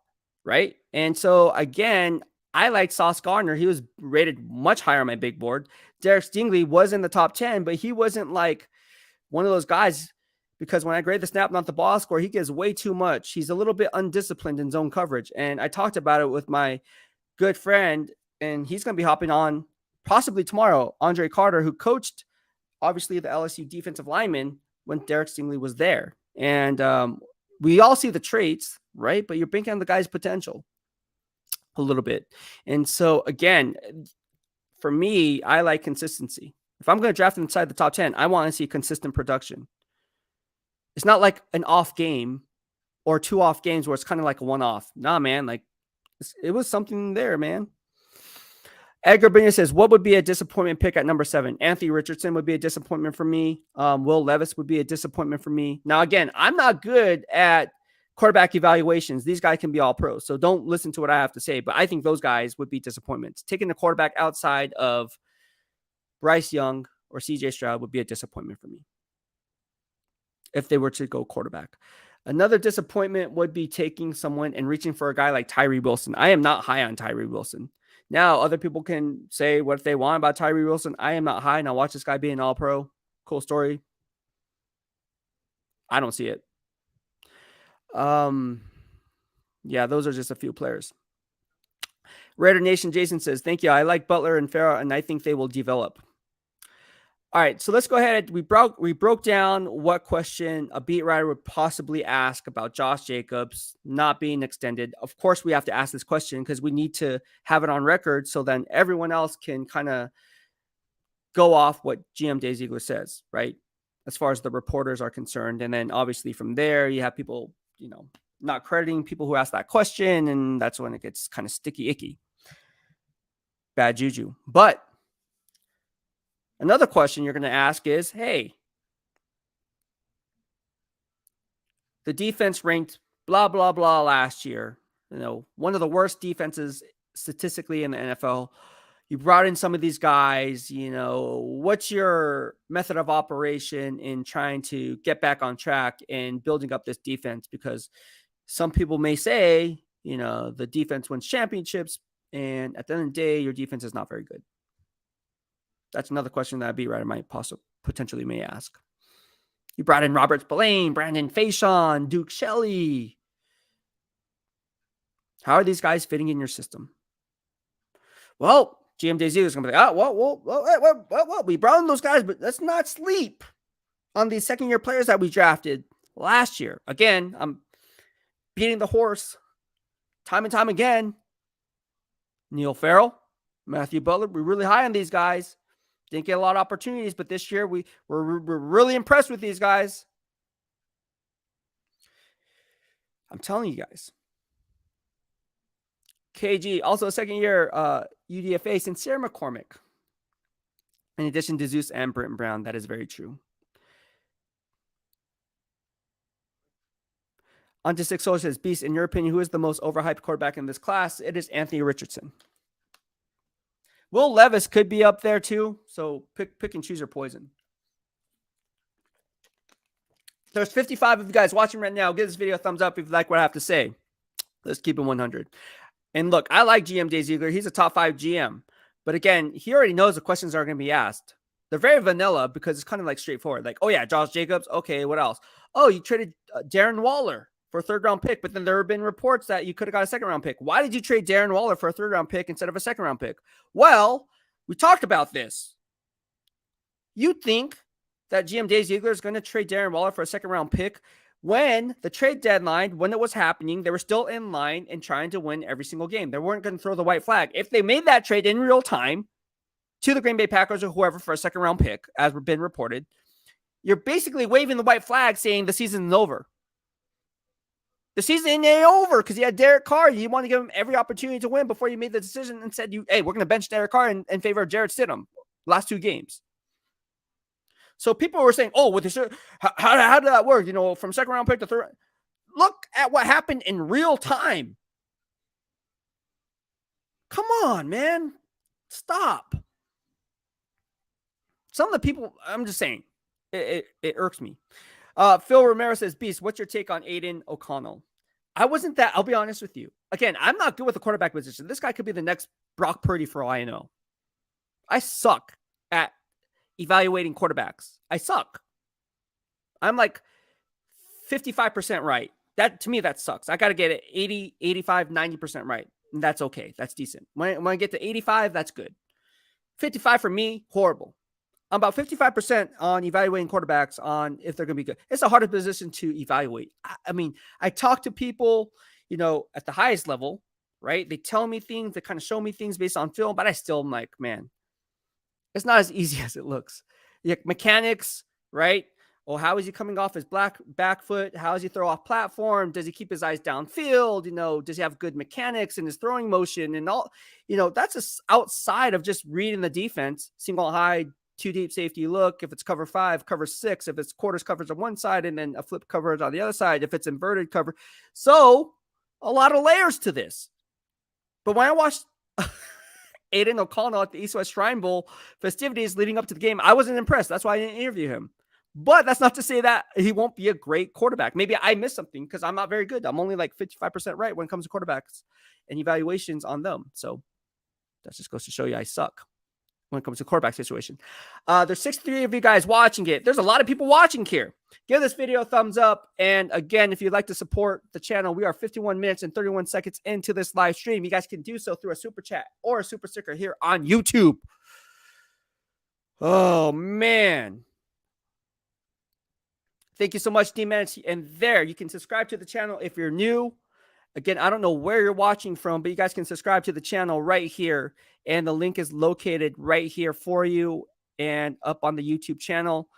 right? And so again, I like Sauce Gardner. He was rated much higher on my big board. Derek Stingley was in the top 10, but he wasn't like one of those guys, because when I grade the snap, not the ball score, he gives way too much. He's a little bit undisciplined in zone coverage. And I talked about it with my good friend, and he's going to be hopping on possibly tomorrow, Andre Carter, who coached obviously the LSU defensive lineman when Derek Stingley was there. And we all see the traits, right? But you're banking on the guy's potential a little bit. And so again, for me, I like consistency. If I'm going to draft inside the top 10, I want to see consistent production. It's not like an off game or 2 off games where it's kind of like a one-off. Nah, man, like it was something there, man. Edgar Bringer says, what would be a disappointment pick at number 7? Anthony Richardson would be a disappointment for me. Will Levis would be a disappointment for me. Now, again, I'm not good at quarterback evaluations. These guys can be all pros, so don't listen to what I have to say, but I think those guys would be disappointments. Taking the quarterback outside of Bryce Young or CJ Stroud would be a disappointment for me if they were to go quarterback. Another disappointment would be taking someone and reaching for a guy like Tyree Wilson. I am not high on Tyree Wilson. Now, other people can say what they want about Tyree Wilson. I am not high. Now, watch this guy be an all-pro. Cool story. I don't see it. Yeah, those are just a few players. Raider Nation Jason says, thank you. I like Butler and Farrah, and I think they will develop. All right, so let's go ahead. We broke down what question a beat writer would possibly ask about Josh Jacobs not being extended. Of course, we have to ask this question because we need to have it on record so then everyone else can kind of go off what GM Dave Ziegler says, right? As far as the reporters are concerned. And then obviously from there, you have people, not crediting people who ask that question. And that's when it gets kind of sticky, icky. Bad juju. But another question you're going to ask is, hey, the defense ranked blah, blah, blah last year. One of the worst defenses statistically in the NFL. You brought in some of these guys, what's your method of operation in trying to get back on track and building up this defense? Because some people may say, the defense wins championships, and at the end of the day, your defense is not very good. That's another question that a beat writer might potentially may ask. You brought in Robert Spillane, Brandon Faison, Duke Shelley. How are these guys fitting in your system? Well, GM Dave Ziegler is going to be like, we brought in those guys, but let's not sleep on these second-year players that we drafted last year. Again, I'm beating the horse time and time again. Neil Farrell, Matthew Butler, we're really high on these guys. Didn't get a lot of opportunities, but this year we're really impressed with these guys. I'm telling you guys. KG, also a second-year UDFA, Sincere McCormick. In addition to Zeus and Britton Brown, that is very true. On to 6 Soul says, Beast, in your opinion, who is the most overhyped quarterback in this class? It is Anthony Richardson. Will Levis could be up there too, so pick and choose your poison. There's 55 of you guys watching right now. Give this video a thumbs up if you like what I have to say. Let's keep it 100. And look, I like GM Dave Ziegler. He's a top 5 GM. But again, he already knows the questions are going to be asked. They're very vanilla because it's kind of like straightforward. Like, oh yeah, Josh Jacobs. Okay, what else? Oh, you traded Darren Waller for a 3rd-round pick, but then there have been reports that you could have got a 2nd-round pick. Why did you trade Darren Waller for a 3rd-round pick instead of a 2nd-round pick? Well, we talked about this. You think that GM Dave Ziegler is going to trade Darren Waller for a 2nd-round pick when the trade deadline, when it was happening, they were still in line and trying to win every single game. They weren't going to throw the white flag. If they made that trade in real time to the Green Bay Packers or whoever for a 2nd-round pick, as been reported, you're basically waving the white flag saying the season is over. The season ain't over because you had Derek Carr. You want to give him every opportunity to win before you made the decision and said, hey, we're going to bench Derek Carr in favor of Jarrett Stidham last 2 games. So people were saying, oh, with this, how did that work? From 2nd-round pick to 3rd. Look at what happened in real time. Come on, man. Stop. Some of the people, I'm just saying, it irks me. Phil Romero says, Beast, what's your take on Aiden O'Connell? I wasn't that, I'll be honest with you. Again, I'm not good with the quarterback position. This guy could be the next Brock Purdy for all I know. I suck at evaluating quarterbacks. I suck. I'm like 55% right. That, to me, that sucks. I got to get it 80, 85, 90% right. And that's okay. That's decent. When I get to 85, that's good. 55 for me, horrible. I'm about 55% on evaluating quarterbacks on if they're going to be good. It's a harder position to evaluate. I mean, I talk to people, at the highest level, right? They tell me things, they kind of show me things based on film, but I still am like, man, it's not as easy as it looks. Mechanics, right? Oh, how is he coming off his back foot? How does he throw off platform? Does he keep his eyes downfield? Does he have good mechanics in his throwing motion and all? That's outside of just reading the defense, single high, 2 deep safety look. If it's cover 5, cover 6, if it's quarters coverage on one side and then a flip coverage on the other side, if it's inverted cover. So a lot of layers to this. But when I watched Aiden O'Connell at the East-West Shrine Bowl festivities leading up to the game, I wasn't impressed. That's why I didn't interview him. But that's not to say that he won't be a great quarterback. Maybe I missed something because I'm not very good. I'm only like 55% right when it comes to quarterbacks and evaluations on them. So that just goes to show you I suck when it comes to quarterback situation. There's 63 of you guys watching it. There's a lot of people watching here. Give this video a thumbs up. And again, if you'd like to support the channel, we are 51 minutes and 31 seconds into this live stream. You guys can do so through a super chat or a super sticker here on YouTube. Oh, man. Thank you so much, D-Man. And there, you can subscribe to the channel if you're new. Again, I don't know where you're watching from, but you guys can subscribe to the channel right here. And the link is located right here for you and up on the YouTube channel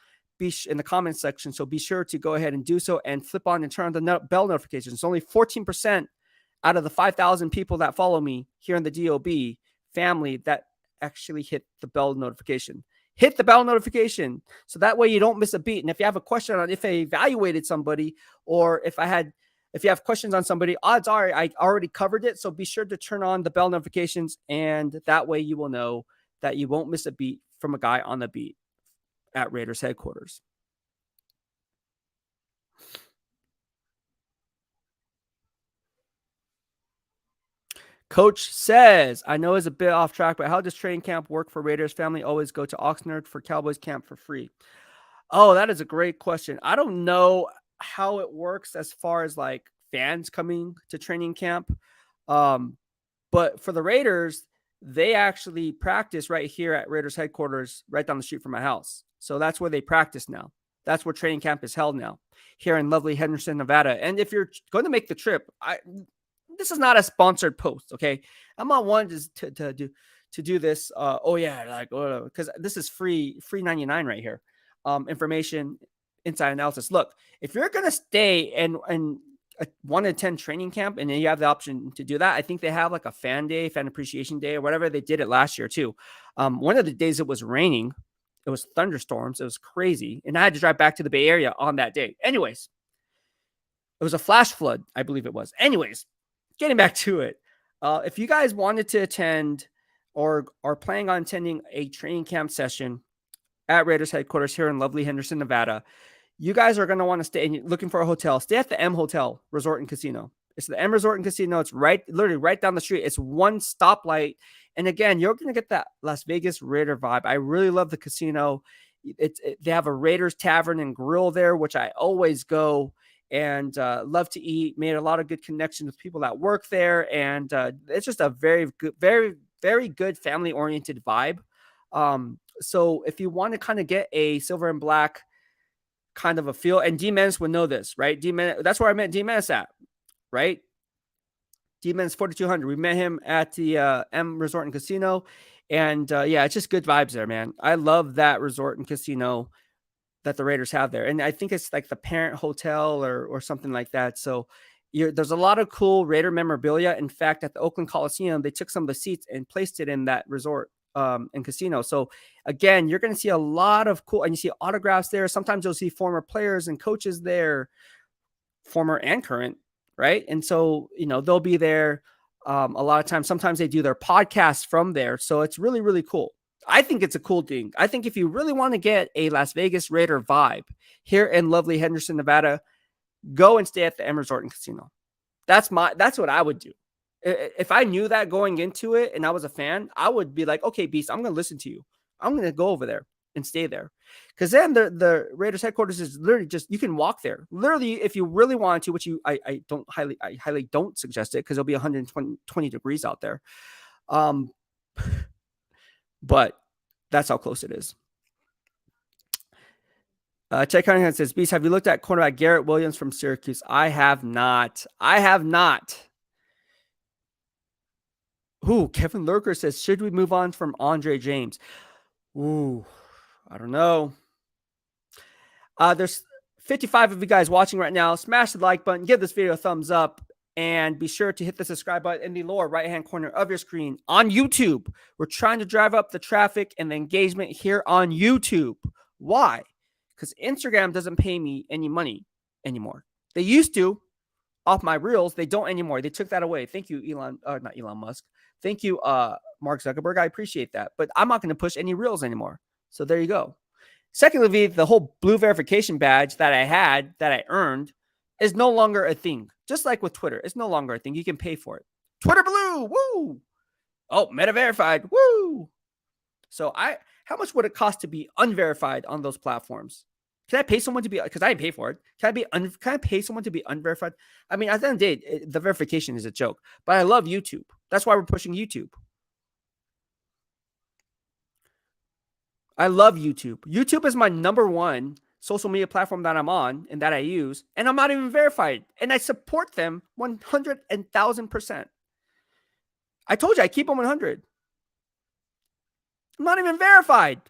in the comments section. So be sure to go ahead and do so and flip on and turn on the bell notifications. It's only 14% out of the 5,000 people that follow me here in the DOB family that actually hit the bell notification. Hit the bell notification so that way you don't miss a beat. And if you have a question on if I evaluated somebody or if you have questions on somebody, odds are I already covered it. So be sure to turn on the bell notifications, and that way you will know that you won't miss a beat from a guy on the beat at Raiders headquarters. Coach says, I know it's a bit off track, but how does training camp work for Raiders? Family always go to Oxnard for Cowboys camp for free. Oh, that is a great question. I don't know how it works as far as like fans coming to training camp. But for the Raiders, they actually practice right here at Raiders headquarters, right down the street from my house. So that's where they practice now. That's where training camp is held now, here in lovely Henderson, Nevada. And if you're going to make the trip, this is not a sponsored post, okay? I'm not one to do this. Because this is free 99 right here. Information, inside analysis. Look, if you're going to stay and want to attend training camp and then you have the option to do that, I think they have like a fan appreciation day or whatever. They did it last year too. One of the days it was raining, it was thunderstorms. It was crazy. And I had to drive back to the Bay Area on that day. Anyways, it was a flash flood, I believe it was. Anyways, getting back to it. If you guys wanted to attend or are planning on attending a training camp session at Raiders headquarters here in lovely Henderson, Nevada, you guys are going to want to stay and you're looking for a hotel. Stay at the M Hotel Resort and Casino. It's the M Resort and Casino. It's literally right down the street. It's one stoplight. And again, you're going to get that Las Vegas Raider vibe. I really love the casino. They have a Raiders Tavern and Grill there, which I always go and love to eat. Made a lot of good connections with people that work there. And it's just a very good, very, very good family-oriented vibe. So if you want to kind of get a silver and black kind of a feel, and D-Menace would know this, right? That's where I met D-Menace at, right? D-Menace 4200. We met him at the M Resort and Casino. And it's just good vibes there, man. I love that resort and casino that the Raiders have there. And I think it's like the parent hotel or something like that. So there's a lot of cool Raider memorabilia. In fact, at the Oakland Coliseum, they took some of the seats and placed it in that resort and casino. So again, you're going to see a lot of cool, and you see autographs there. Sometimes you'll see former players and coaches there, former and current, right? And so, they'll be there a lot of times. Sometimes they do their podcasts from there. So it's really, really cool. I think it's a cool thing. I think if you really want to get a Las Vegas Raider vibe here in lovely Henderson, Nevada, go and stay at the M Resort and Casino. That's what I would do. If I knew that going into it and I was a fan, I would be like, okay, Beast, I'm going to listen to you. I'm going to go over there and stay there. Because then the Raiders headquarters is literally just, you can walk there. Literally, if you really wanted to, which I highly don't suggest it, because it'll be 120 degrees out there. But that's how close it is. Ted Cunningham says, Beast, have you looked at cornerback Garrett Williams from Syracuse? I have not. Ooh, Kevin Lurker says, should we move on from Andre James? Ooh, I don't know. There's 55 of you guys watching right now. Smash the like button, give this video a thumbs up, and be sure to hit the subscribe button in the lower right-hand corner of your screen on YouTube. We're trying to drive up the traffic and the engagement here on YouTube. Why? Because Instagram doesn't pay me any money anymore. They used to off my reels. They don't anymore. They took that away. Thank you, not Elon Musk. Thank you, Mark Zuckerberg. I appreciate that. But I'm not going to push any reels anymore. So there you go. Secondly, the whole blue verification badge that I earned is no longer a thing. Just like with Twitter, it's no longer a thing. You can pay for it. Twitter blue, woo! Oh, meta verified, woo! So how much would it cost to be unverified on those platforms? Can I pay someone to be, because I didn't pay for it. Can I pay someone to be unverified? I mean, at the end of the day, the verification is a joke, but I love YouTube. That's why we're pushing YouTube. I love YouTube. YouTube is my number one social media platform that I'm on and that I use, and I'm not even verified. And I support them 100,000%. I told you I keep them 100. I'm not even verified.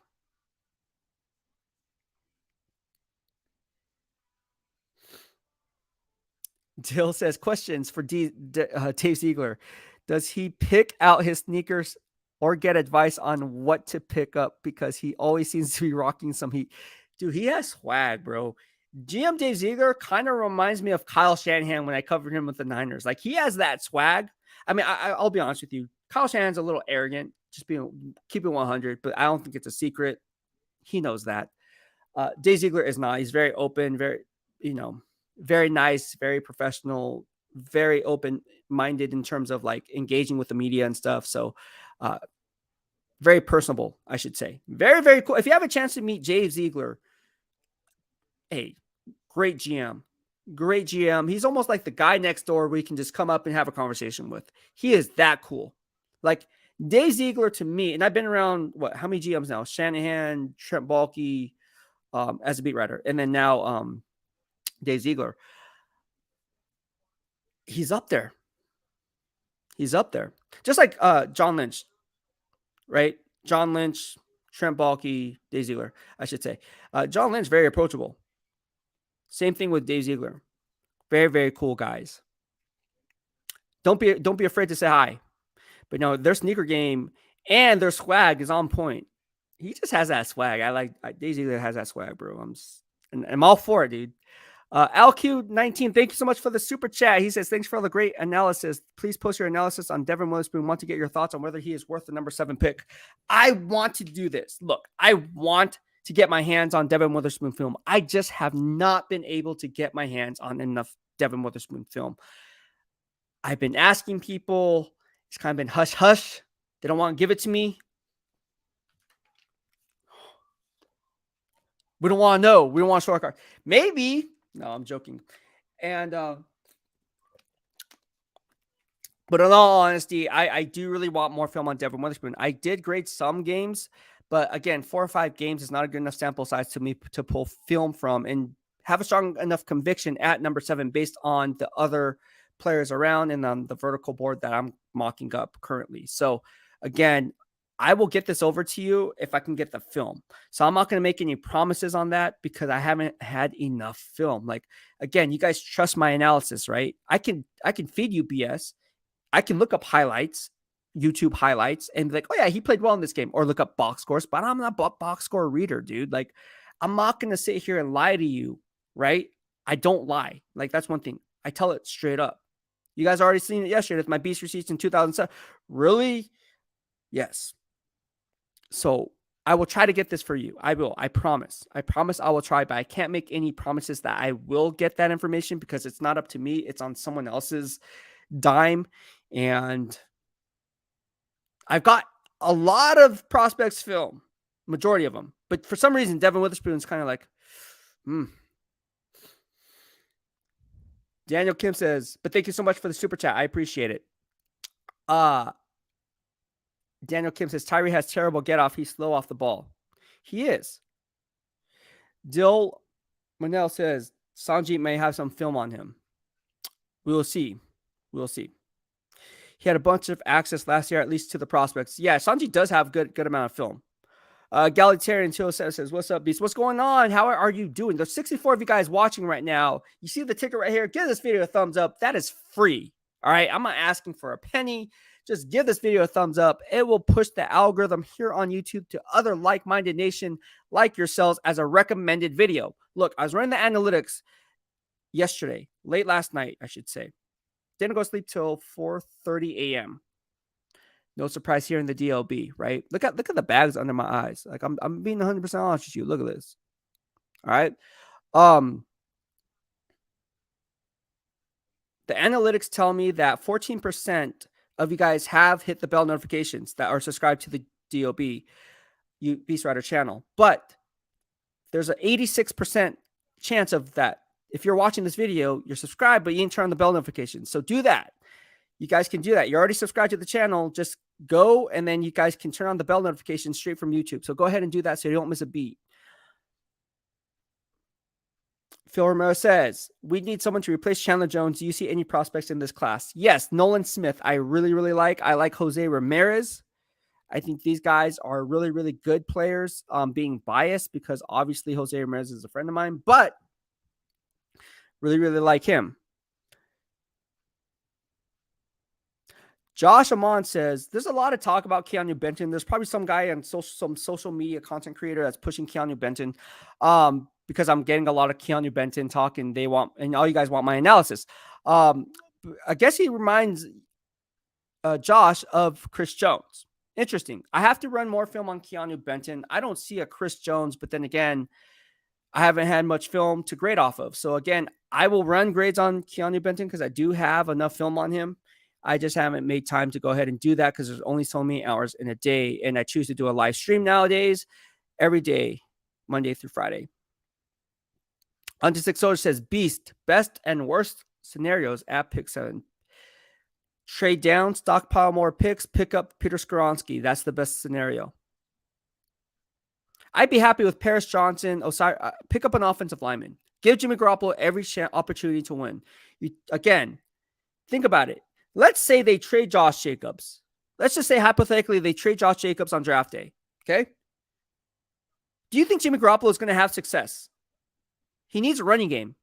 Dill says, questions for Dave Ziegler. Does he pick out his sneakers or get advice on what to pick up? Because he always seems to be rocking some heat. Dude, he has swag, bro. GM Dave Ziegler kind of reminds me of Kyle Shanahan when I covered him with the Niners. Like, he has that swag. I mean, I'll be honest with you. Kyle Shanahan's a little arrogant, just keeping 100, but I don't think it's a secret. He knows that. Dave Ziegler is not. He's very open, very, very nice, very professional, very open-minded in terms of like engaging with the media and stuff. So very personable, I should say. Very, very cool. If you have a chance to meet Dave Ziegler, hey, great GM. Great GM. He's almost like the guy next door we can just come up and have a conversation with. He is that cool. Like Dave Ziegler to me, and I've been around, how many GMs now? Shanahan, Trent Baalke, as a beat writer, and then now Dave Ziegler. He's up there. Just like John Lynch, right? John Lynch, Trent Baalke, Dave Ziegler, I should say. John Lynch, very approachable. Same thing with Dave Ziegler. Very, very cool guys. Don't be afraid to say hi. But no, their sneaker game and their swag is on point. He just has that swag. Dave Ziegler has that swag, bro. I'm all for it, dude. LQ19, thank you so much for the super chat. He says, thanks for all the great analysis. Please post your analysis on Devin Witherspoon. Want to get your thoughts on whether he is worth the number 7 pick. I want to do this. Look, I want to get my hands on Devin Witherspoon film. I just have not been able to get my hands on enough Devin Witherspoon film. I've been asking people. It's kind of been hush-hush. They don't want to give it to me. We don't want to know. We don't want to show our card. Maybe. No, I'm joking. And, but in all honesty, I do really want more film on Devin Witherspoon. I did grade some games, but again, 4 or 5 games is not a good enough sample size to me to pull film from and have a strong enough conviction at number 7 based on the other players around and on the vertical board that I'm mocking up currently. So again, I will get this over to you if I can get the film. So I'm not going to make any promises on that because I haven't had enough film. Like, again, you guys trust my analysis, right? I can feed you BS. I can look up highlights, YouTube highlights, and be like, oh yeah, he played well in this game, or look up box scores, but I'm not a box score reader, dude. Like, I'm not going to sit here and lie to you, right? I don't lie. Like, that's one thing. I tell it straight up. You guys already seen it yesterday with my Beast receipts in 2007. Really? Yes. So I will try to get this for you. I will. I promise. I promise I will try, but I can't make any promises that I will get that information because it's not up to me. It's on someone else's dime. And I've got a lot of prospects film, majority of them. But for some reason, Devin Witherspoon's kind of like, Daniel Kim says, but thank you so much for the super chat. I appreciate it. Daniel Kim says, Tyree has terrible get off. He's slow off the ball. He is. Dill Manel says, Sanjeet may have some film on him. We will see. We will see. He had a bunch of access last year, at least to the prospects. Yeah, Sanjeet does have good amount of film. Galitarian 207 says, what's up, Beast? What's going on? How are you doing? There's 64 of you guys watching right now. You see the ticker right here. Give this video a thumbs up. That is free. All right. I'm not asking for a penny. Just give this video a thumbs up. It will push the algorithm here on YouTube to other like-minded nation like yourselves as a recommended video. Look, I was running the analytics yesterday, late last night, I should say. Didn't go to sleep till 4:30 a.m. No surprise here in the DLB, right? Look at the bags under my eyes. Like I'm being 100% honest with you. Look at this. All right. The analytics tell me that 14% of you guys have hit the bell notifications that are subscribed to the DOB BEASTwriter channel. But there's an 86% chance of that. If you're watching this video, you're subscribed, but you didn't turn on the bell notifications. So do that. You guys can do that. You're already subscribed to the channel. Just go, and then you guys can turn on the bell notifications straight from YouTube. So go ahead and do that so you don't miss a beat. Phil Romero says, we need someone to replace Chandler Jones. Do you see any prospects in this class? Yes, Nolan Smith, I really, really like. I like Jose Ramirez. I think these guys are really, really good players. Being biased because obviously Jose Ramirez is a friend of mine, but really, really like him. Josh Amon says, there's a lot of talk about Keanu Benton. There's probably some guy on some social media content creator that's pushing Keanu Benton because I'm getting a lot of Keanu Benton talk and all you guys want my analysis. I guess he reminds Josh of Chris Jones. Interesting. I have to run more film on Keanu Benton. I don't see a Chris Jones, but then again, I haven't had much film to grade off of. So again, I will run grades on Keanu Benton because I do have enough film on him. I just haven't made time to go ahead and do that because there's only so many hours in a day. And I choose to do a live stream nowadays every day, Monday through Friday. Under 6 Soto says, Beast, best and worst scenarios at pick 7. Trade down, stockpile more picks, pick up Peter Skoronski. That's the best scenario. I'd be happy with Paris Johnson, pick up an offensive lineman. Give Jimmy Garoppolo every opportunity to win. Again, think about it. Let's say they trade Josh Jacobs. Let's just say hypothetically they trade Josh Jacobs on draft day. Okay? Do you think Jimmy Garoppolo is going to have success? He needs a running game.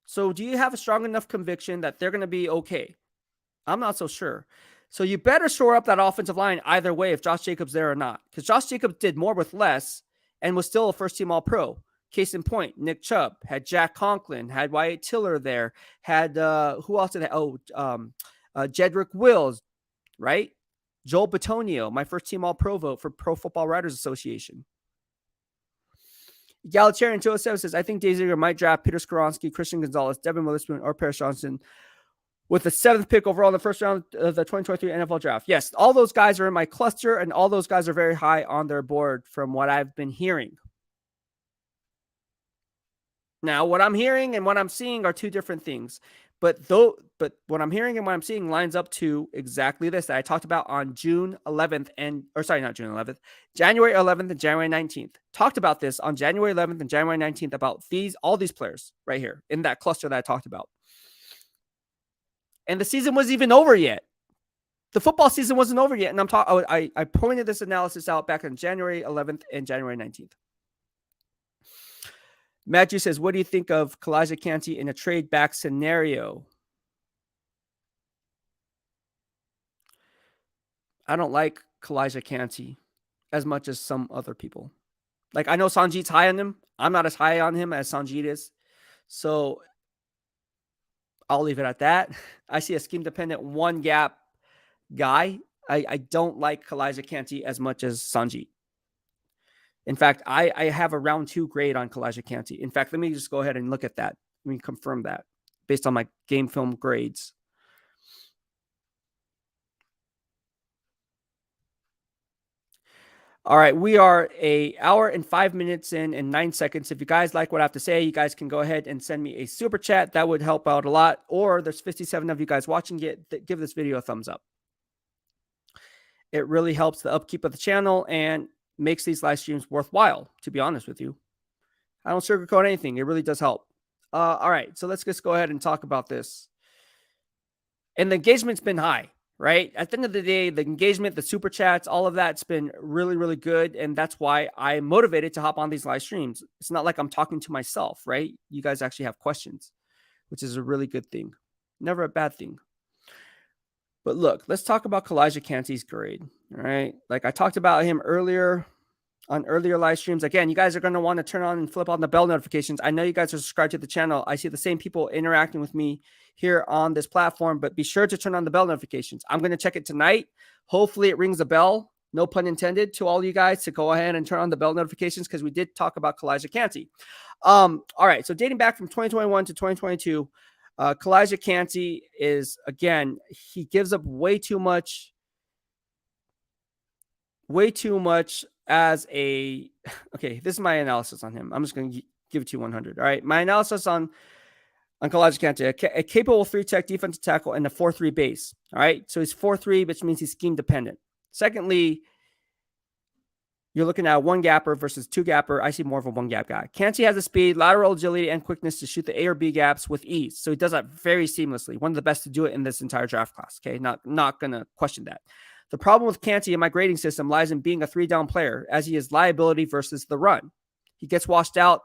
So do you have a strong enough conviction that they're going to be okay? I'm not so sure. So you better shore up that offensive line either way if Josh Jacobs there or not. Because Josh Jacobs did more with less and was still a first-team All-Pro. Case in point, Nick Chubb had Jack Conklin, had Wyatt Tiller there, had who else did that? Jedrick Wills, right? Joel Bitonio, my first-team All-Pro vote for Pro Football Writers Association. Egalitarian 207 says, I think Dave Ziegler might draft Peter Skoronski, Christian Gonzalez, Devin Witherspoon, or Paris Johnson with the 7th pick overall in the first round of the 2023 NFL draft. Yes, all those guys are in my cluster, and all those guys are very high on their board from what I've been hearing. Now, what I'm hearing and what I'm seeing are two different things. But what I'm hearing and what I'm seeing lines up to exactly this that I talked about on January 11th and January 11th and January 19th. Talked about this on January 11th and January 19th about all these players right here in that cluster that I talked about. And the season wasn't even over yet. The football season wasn't over yet. And I pointed this analysis out back on January 11th and January 19th. Matthew says, what do you think of Kalijah Kancey in a trade back scenario? I don't like Kalijah Kancey as much as some other people. Like, I know Sanjeet's high on him. I'm not as high on him as Sanjeet is. So I'll leave it at that. I see a scheme-dependent one-gap guy. I don't like Calijah as much as Sanjit. In fact, I have a round 2 grade on Calijah. In fact, let me just go ahead and look at that. Let me confirm that based on my game film grades. All right, we are an hour and 5 minutes in and 9 seconds. If you guys like what I have to say, you guys can go ahead and send me a super chat. That would help out a lot. Or there's 57 of you guys watching it. Give this video a thumbs up. It really helps the upkeep of the channel and makes these live streams worthwhile, to be honest with you. I don't sugarcoat anything. It really does help. All right, so let's just go ahead and talk about this. And the engagement's been high, right? At the end of the day, the engagement, the super chats, all of that's been really, really good. And that's why I'm motivated to hop on these live streams. It's not like I'm talking to myself, right? You guys actually have questions, which is a really good thing. Never a bad thing. But look, let's talk about Calijah's grade, all right? Like I talked about him earlier on earlier live streams. Again, you guys are going to want to turn on and flip on the bell notifications. I know you guys are subscribed to the channel. I see the same people interacting with me here on this platform, but be sure to turn on the bell notifications. I'm going to check it tonight. Hopefully it rings a bell, no pun intended, to all you guys to go ahead and turn on the bell notifications because we did talk about Calijah. All right, so dating back from 2021 to 2022, Calijah is, again, he gives up way too much as a, okay, this is my analysis on him. I'm just going to give it to you 100. All right. My analysis on Calijah, a capable 3-tech defensive tackle and a 4-3 base. All right. So he's 4-3, which means he's scheme dependent. Secondly, you're looking at a 1-gapper versus 2-gapper. I see more of a 1-gap guy. Canty has the speed, lateral agility, and quickness to shoot the A or B gaps with ease. So he does that very seamlessly. One of the best to do it in this entire draft class. Okay. Not going to question that. The problem with Canty in my grading system lies in being a 3-down player, as he is liability versus the run. He gets washed out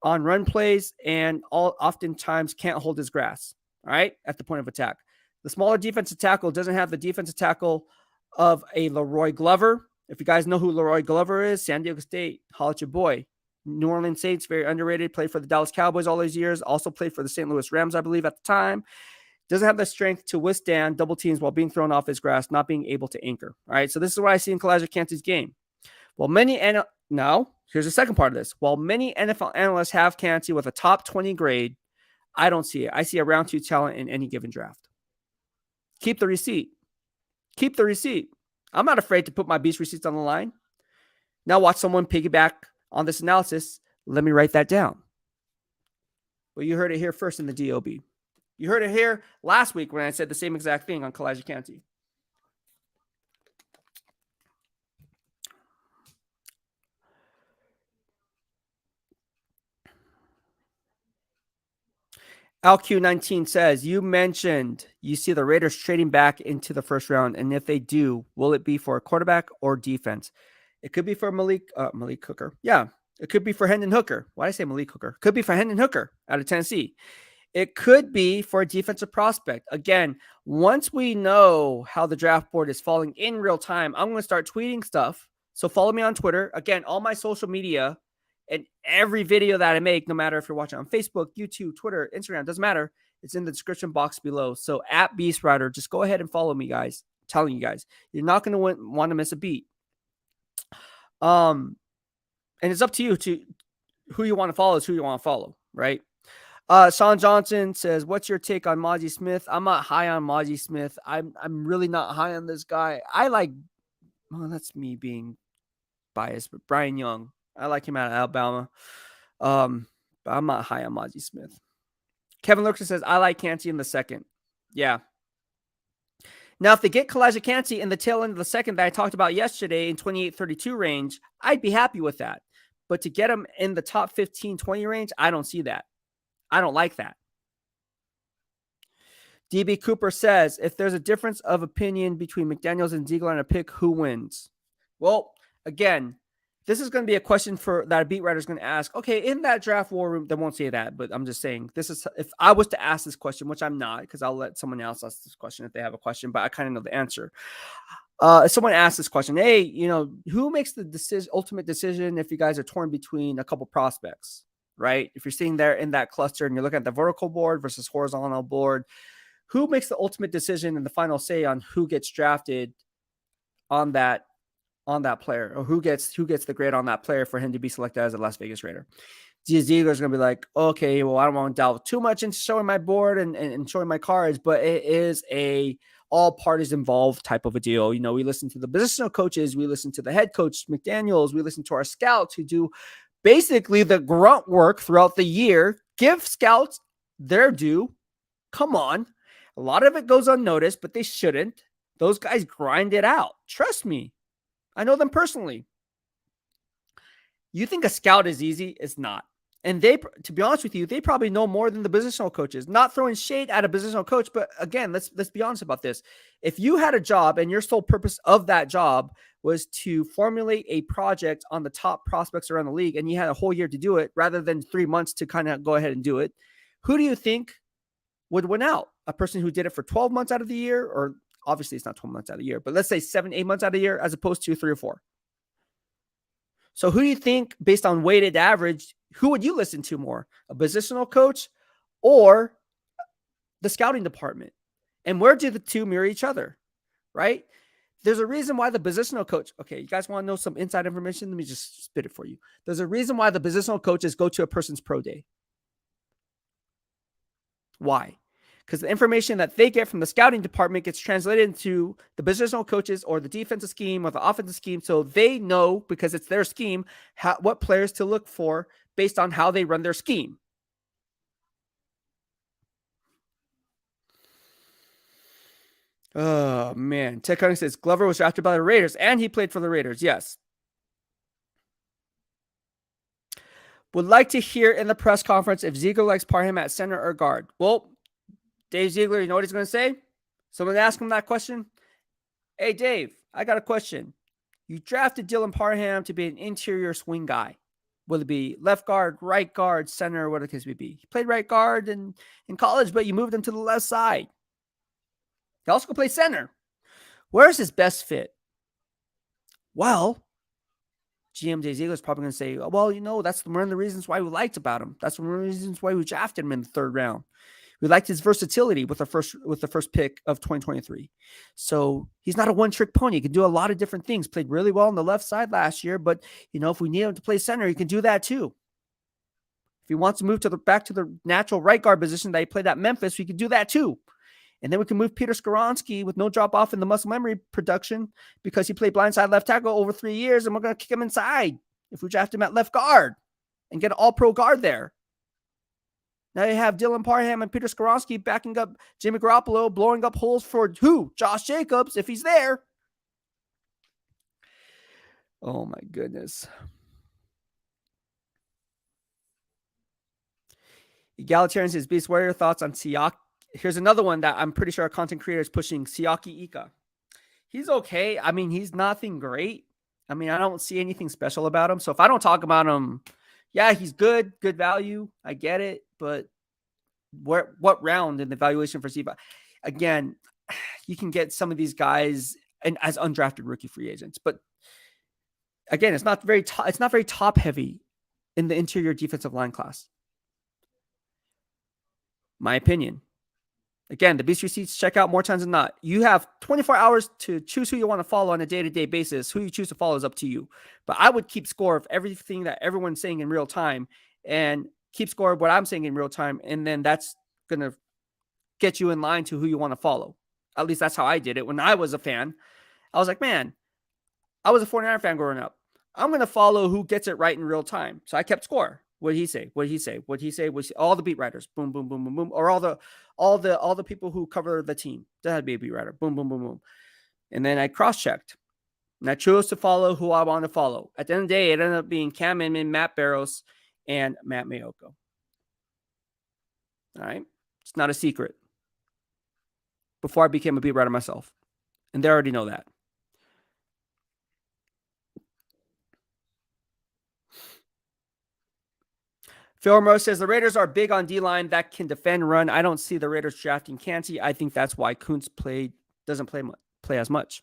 on run plays and oftentimes can't hold his grass, all right, at the point of attack. The smaller defensive tackle doesn't have the defensive tackle of a Leroy Glover. If you guys know who Leroy Glover is, San Diego State, holla at your boy. New Orleans Saints, very underrated, played for the Dallas Cowboys all these years, also played for the St. Louis Rams, I believe, at the time. Doesn't have the strength to withstand double teams while being thrown off his grass, not being able to anchor. All right, so this is what I see in Calijah's game. Now, here's the second part of this. While many NFL analysts have Canty with a top 20 grade, I don't see it. I see a round 2 talent in any given draft. Keep the receipt. Keep the receipt. I'm not afraid to put my beast receipts on the line. Now watch someone piggyback on this analysis. Let me write that down. Well, you heard it here first in the DOB. You heard it here last week when I said the same exact thing on Calijah. LQ19 says, you mentioned you see the Raiders trading back into the first round, and if they do, will it be for a quarterback or defense? It could be for Malik Hooker. Yeah, it could be for Hendon Hooker. Why did I say Malik Hooker? Could be for Hendon Hooker out of Tennessee. It could be for a defensive prospect. Again, once we know how the draft board is falling in real time, I'm going to start tweeting stuff. So follow me on Twitter. Again, all my social media and every video that I make, no matter if you're watching on Facebook, YouTube, Twitter, Instagram, doesn't matter. It's in the description box below. So at BEASTwriter, just go ahead and follow me, guys. I'm telling you guys, you're not going to want to miss a beat. And it's up to you to who you want to follow is who you want to follow, right? Sean Johnson says, what's your take on Mazi Smith? I'm not high on Mazi Smith. I'm really not high on this guy. Well, that's me being biased, but Bryan Young, I like him out of Alabama. But I'm not high on Mazi Smith. Kevin Lurker says, I like Canty in the second. Yeah. Now, if they get Calijah in the tail end of the second that I talked about yesterday in 28-32 range, I'd be happy with that. But to get him in the top 15-20 range, I don't see that. I don't like that. DB Cooper says, if there's a difference of opinion between McDaniels and Ziegler on a pick, who wins? Well, again, this is going to be a question that a beat writer is going to ask. Okay, in that draft war room, they won't say that, but I'm just saying, this is, if I was to ask this question, which I'm not, because I'll let someone else ask this question if they have a question, but I kind of know the answer. If someone asks this question, hey, who makes the ultimate decision if you guys are torn between a couple prospects? right? If you're sitting there in that cluster and you're looking at the vertical board versus horizontal board, who makes the ultimate decision and the final say on who gets drafted on that player, or who gets the grade on that player for him to be selected as a Las Vegas Raider? Dave Ziegler is going to be like, okay, well, I don't want to delve too much into showing my board and showing my cards, but it is a all parties involved type of a deal. You know, we listen to the positional coaches, we listen to the head coach McDaniels, we listen to our scouts who do basically the grunt work throughout the year. Give scouts their due. Come on. A lot of it goes unnoticed, but they shouldn't. Those guys grind it out. Trust me. I know them personally. You think a scout is easy? It's not. And they, to be honest with you, they probably know more than the positional coaches. Not throwing shade at a positional coach, but again, let's be honest about this. If you had a job and your sole purpose of that job was to formulate a project on the top prospects around the league, and you had a whole year to do it rather than 3 months to kind of go ahead and do it, who do you think would win out? A person who did it for 12 months out of the year, or obviously it's not 12 months out of the year, but let's say 7, 8 months out of the year, as opposed to 3 or 4. So who do you think, based on weighted average, who would you listen to more? A positional coach or the scouting department? And where do the two mirror each other, right? There's a reason why the positional coach, okay, you guys want to know some inside information? Let me just spit it for you. There's a reason why the positional coaches go to a person's pro day. Why? Because the information that they get from the scouting department gets translated into the positional coaches or the defensive scheme or the offensive scheme. So they know, because it's their scheme, what players to look for based on how they run their scheme. Oh, man. Ted Cunningham says Glover was drafted by the Raiders and he played for the Raiders. Yes. Would like to hear in the press conference if Ziegler likes Parham at center or guard. Well, Dave Ziegler, you know what he's going to say? Someone ask him that question. Hey, Dave, I got a question. You drafted Dylan Parham to be an interior swing guy. Will it be left guard, right guard, center, whatever the case may be? He played right guard in college, but you moved him to the left side. He also could play center. Where's his best fit? Well, GM Dave Ziegler is probably going to say, well, you know, that's one of the reasons why we liked about him. That's one of the reasons why we drafted him in the 3rd round. We liked his versatility with the first pick of 2023. So he's not a one-trick pony. He can do a lot of different things. Played really well on the left side last year, but you know, if we need him to play center, he can do that too. If he wants to move back to the natural right guard position that he played at Memphis, we can do that too. And then we can move Peter Skoronski with no drop off in the muscle memory production because he played blindside left tackle over 3 years, and we're going to kick him inside if we draft him at left guard and get an all-pro guard there. Now you have Dylan Parham and Peter Skoronski backing up Jimmy Garoppolo, blowing up holes for who? Josh Jacobs, if he's there. Oh, my goodness. Egalitarian says, Beast, what are your thoughts on Siaki? Here's another one that I'm pretty sure our content creator is pushing, Siaki Ika. He's okay. I mean, he's nothing great. I mean, I don't see anything special about him. So if I don't talk about him, yeah, he's good value. I get it. But what round in the valuation for Siva? Again, you can get some of these guys and as undrafted rookie free agents. But again, it's not very top heavy in the interior defensive line class. My opinion. Again, the Beast Receipts check out more times than not. You have 24 hours to choose who you want to follow on a day-to-day basis. Who you choose to follow is up to you. But I would keep score of everything that everyone's saying in real time and keep score of what I'm saying in real time. And then that's going to get you in line to who you want to follow. At least that's how I did it. When I was a fan, I was like, man, I was a 49er fan growing up. I'm going to follow who gets it right in real time. So I kept score. What did he say? What did he say? What did he say? Was all the beat writers? Boom, boom, boom, boom, boom. Or all the people who cover the team. That had to be a beat writer. Boom, boom, boom, boom. And then I cross-checked. And I chose to follow who I want to follow. At the end of the day, it ended up being Cam Inman, Matt Barrows, and Matt Mayoko. All right? It's not a secret. Before I became a beat writer myself. And they already know that. Phil Rose says the Raiders are big on D-line that can defend run. I don't see the Raiders drafting Canty. I think that's why Kuntz doesn't play as much.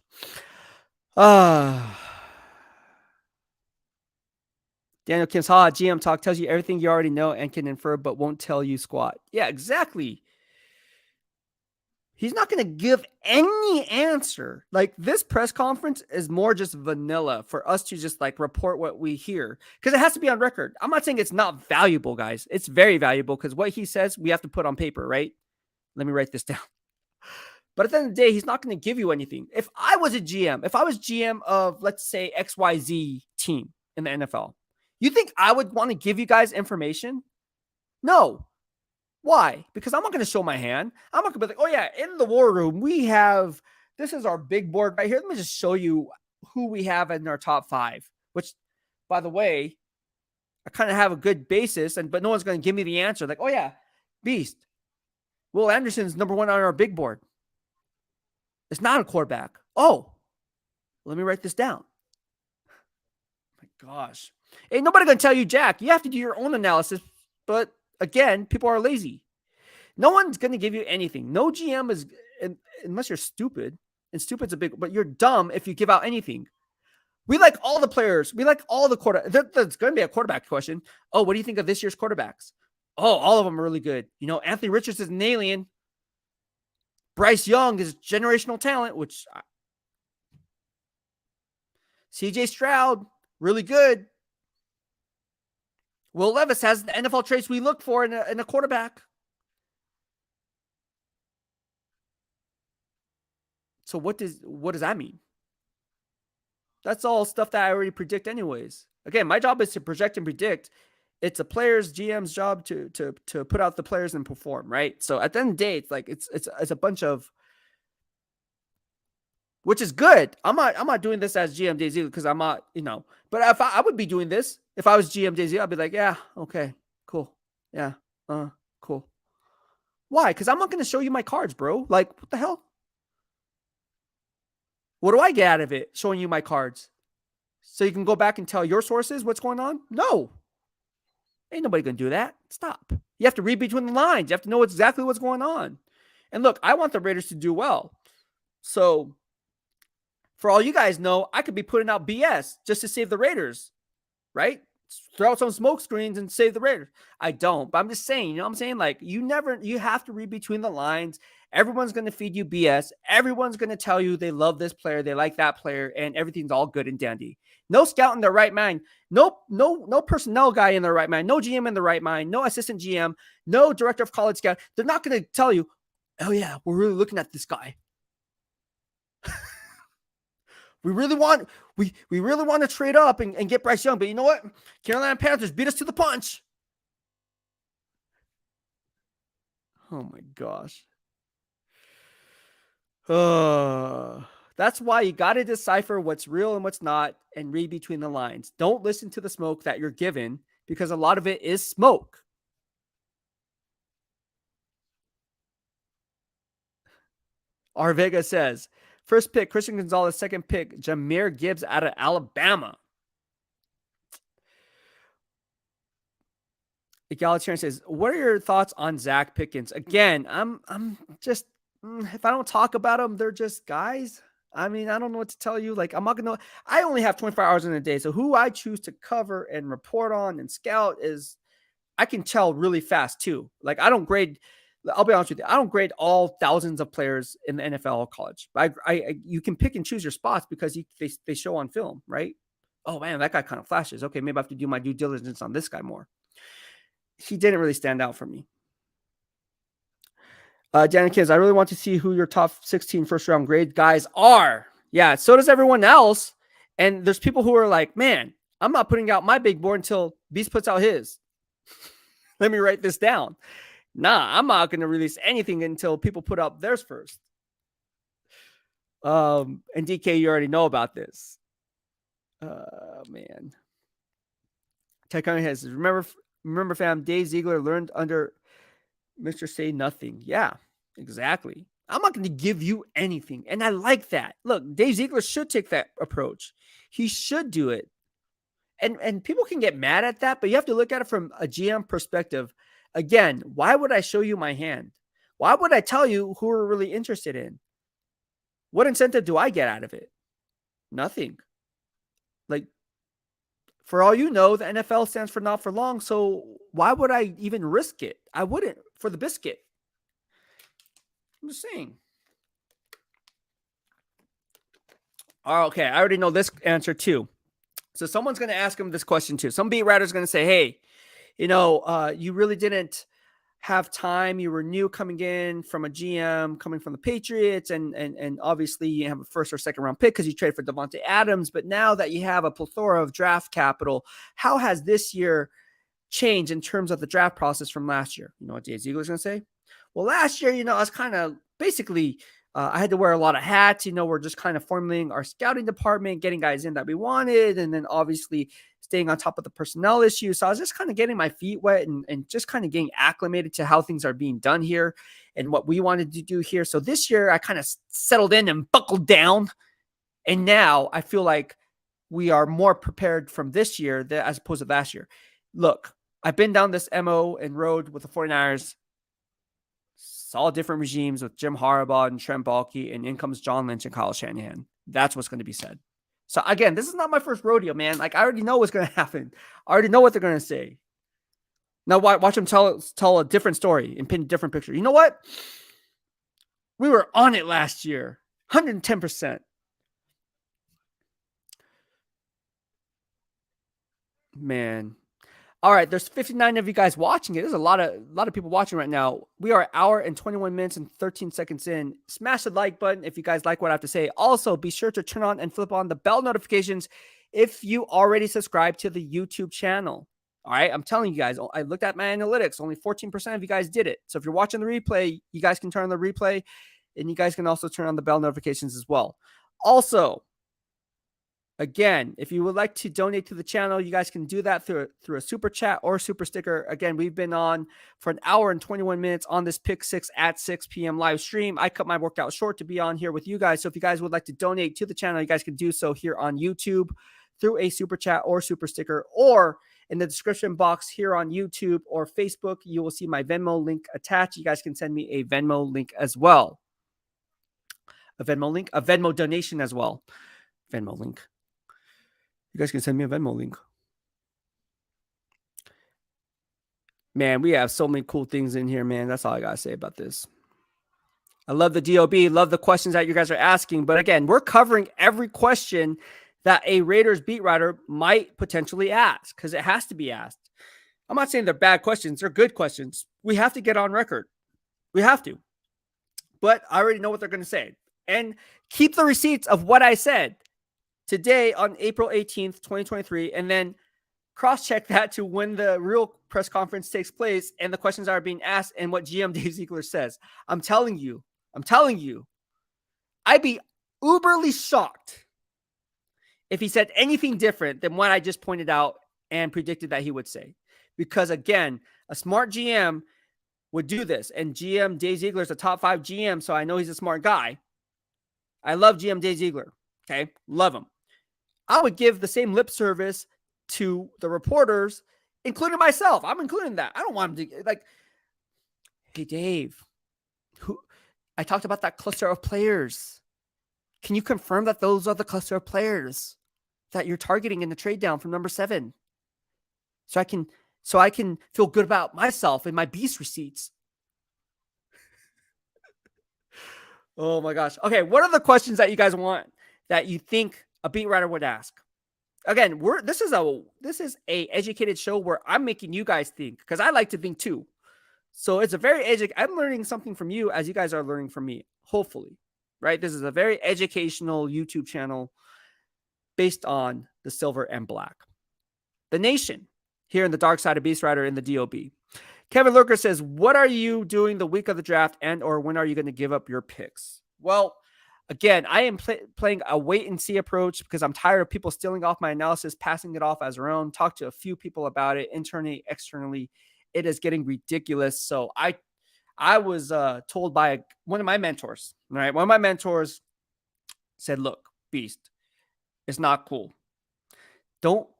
Daniel Kim's GM talk tells you everything you already know and can infer, but won't tell you squat. Yeah, exactly. He's not going to give any answer. Like, this press conference is more just vanilla for us to just like report what we hear, because it has to be on record. I'm not saying it's not valuable, guys. It's very valuable, because what he says we have to put on paper, right? Let me write this down. But at the end of the day, he's not going to give you anything. If I was a GM, if I was GM of, let's say, XYZ team in the NFL, you think I would want to give you guys information? No. Why? Because I'm not going to show my hand. I'm not going to be like, oh yeah, in the war room, this is our big board right here. Let me just show you who we have in our top 5, which, by the way, I kind of have a good basis, but no one's going to give me the answer. Like, oh yeah, Beast, Will Anderson's number 1 on our big board. It's not a quarterback. Oh, let me write this down. My gosh. Ain't nobody going to tell you, Jack. You have to do your own analysis. But again, people are lazy. No one's going to give you anything. No GM is, unless you're stupid. And stupid's but you're dumb if you give out anything. We like all the players. We like all the quarterbacks. There's going to be a quarterback question. Oh, what do you think of this year's quarterbacks? Oh, all of them are really good. Anthony Richards is an alien. Bryce Young is generational talent, which CJ Stroud, really good. Will Levis has the NFL traits we look for in a quarterback. So what does that mean? That's all stuff that I already predict anyways. Again, my job is to project and predict. It's a player's GM's job to put out the players and perform, right? So at the end of the day, it's like it's a bunch of, which is good. I'm not doing this as GM Dave Ziegler because I'm not, But if I would be doing this, if I was GM Dave Ziegler, I'd be like, yeah, okay, cool, yeah, cool. Why? Because I'm not going to show you my cards, bro. Like, what the hell? What do I get out of it? Showing you my cards, so you can go back and tell your sources what's going on? No, ain't nobody going to do that. Stop. You have to read between the lines. You have to know exactly what's going on. And look, I want the Raiders to do well. So, for all you guys know, I could be putting out BS just to save the Raiders, right? Throw out some smoke screens and save the Raiders. I don't, but I'm just saying, you know what I'm saying? Like, you have to read between the lines. Everyone's going to feed you BS. Everyone's going to tell you they love this player, they like that player, and everything's all good and dandy. No scout in their right mind. No personnel guy in their right mind. No GM in the right mind. No assistant GM. No director of college scout. They're not going to tell you, oh yeah, we're really looking at this guy. We really want to trade up and get Bryce Young, but you know what? Carolina Panthers beat us to the punch. Oh my gosh. That's why you got to decipher what's real and what's not and read between the lines. Don't listen to the smoke that you're given, because a lot of it is smoke. R. Vega says, first pick, Christian Gonzalez. Second pick, Jahmyr Gibbs out of Alabama. Egalitarian says, what are your thoughts on Zach Pickens? Again, I'm just, if I don't talk about them, they're just guys. I mean, I don't know what to tell you. Like, I'm not going to, I only have 24 hours in a day. So who I choose to cover and report on and scout is, I can tell really fast too. Like, I'll be honest with you, I don't grade all thousands of players in the NFL or college. You can pick and choose your spots because they show on film, right? Oh man, that guy kind of flashes. Okay, maybe I have to do my due diligence on this guy more. He didn't really stand out for me. Janet Kids, I really want to see who your top 16 first round grade guys are. Yeah, so does everyone else. And there's people who are like, man, I'm not putting out my big board until Beast puts out his. Let me write this down. Nah, I'm not going to release anything until people put up theirs first. And DK, you already know about this. Man. Tycoon has, remember, fam, Dave Ziegler learned under Mr. Say Nothing. Yeah, exactly. I'm not going to give you anything. And I like that. Look, Dave Ziegler should take that approach. He should do it. And people can get mad at that, but you have to look at it from a GM perspective. Again, why would I show you my hand? Why would I tell you who we're really interested in? What incentive do I get out of it? Nothing. Like, For all you know, the NFL stands for not for long. So why would I even risk it? I wouldn't for the biscuit. I'm just saying. Oh, okay, I already know this answer too. So someone's going to ask him this question too. Some beat writer's going to say, hey, you really didn't have time. You were new coming in from a GM, coming from the Patriots, and obviously you have a first or second round pick because you traded for Devontae Adams. But now that you have a plethora of draft capital, how has this year changed in terms of the draft process from last year? You know what Dave Ziegler's going to say? Well, last year, I was kind of basically I had to wear a lot of hats. We're just kind of formulating our scouting department, getting guys in that we wanted, and then obviously staying on top of the personnel issues. So I was just kind of getting my feet wet and just kind of getting acclimated to how things are being done here and what we wanted to do here. So this year I kind of settled in and buckled down. And now I feel like we are more prepared from this year as opposed to last year. Look, I've been down this MO and road with the 49ers. Saw different regimes with Jim Harbaugh and Trent Baalke, and in comes John Lynch and Kyle Shanahan. That's what's going to be said. So again, this is not my first rodeo, man. Like, I already know what's going to happen. I already know what they're going to say. Now watch them tell a different story and paint a different picture. You know what? We were on it last year. 110%. Man. All right, there's 59 of you guys watching it. There's a lot of people watching right now. We are an hour and 21 minutes and 13 seconds in. Smash the like button if you guys like what I have to say. Also, be sure to turn on and flip on the bell notifications if you already subscribe to the YouTube channel. All right, I'm telling you guys, I looked at my analytics. Only 14% of you guys did it. So if you're watching the replay, you guys can turn on the replay, and you guys can also turn on the bell notifications as well. Also, again, if you would like to donate to the channel, you guys can do that through a super chat or super sticker. Again, we've been on for an hour and 21 minutes on this Pick 6 at 6 p.m. live stream. I cut my workout short to be on here with you guys. So if you guys would like to donate to the channel, you guys can do so here on YouTube through a super chat or super sticker, or in the description box here on YouTube or Facebook, you will see my Venmo link attached. You guys can send me a Venmo link as well. A Venmo donation as well. Venmo link. You guys can send me a Venmo link. Man, we have so many cool things in here, man. That's all I got to say about this. I love the DOB, love the questions that you guys are asking. But again, we're covering every question that a Raiders beat writer might potentially ask, because it has to be asked. I'm not saying they're bad questions. They're good questions. We have to get on record. We have to. But I already know what they're going to say. And keep the receipts of what I said today on April 18th, 2023, and then cross-check that to when the real press conference takes place and the questions are being asked and what GM Dave Ziegler says. I'm telling you, I'd be uberly shocked if he said anything different than what I just pointed out and predicted that he would say. Because again, a smart GM would do this, and GM Dave Ziegler is a top 5 GM, so I know he's a smart guy. I love GM Dave Ziegler. Okay, love him. I would give the same lip service to the reporters, including myself. I'm including that. I don't want him to, like, hey, Dave, I talked about that cluster of players. Can you confirm that those are the cluster of players that you're targeting in the trade down from number 7? So I can feel good about myself and my beast receipts. Oh my gosh. Okay, what are the questions that you guys want that you think a beat writer would ask? Again, this is a educated show where I'm making you guys think, because I like to think too. So it's a very I'm learning something from you as you guys are learning from me, hopefully. Right? This is a very educational YouTube channel based on the silver and black. The Nation here in the dark side of Beast Rider in the DOB. Kevin Lurker says, what are you doing the week of the draft, and or when are you going to give up your picks? Well, again, I am playing a wait and see approach because I'm tired of people stealing off my analysis, passing it off as their own. Talked to a few people about it, internally, externally. It is getting ridiculous. So I was told by one of my mentors, right? One of my mentors said, look, Beast, it's not cool.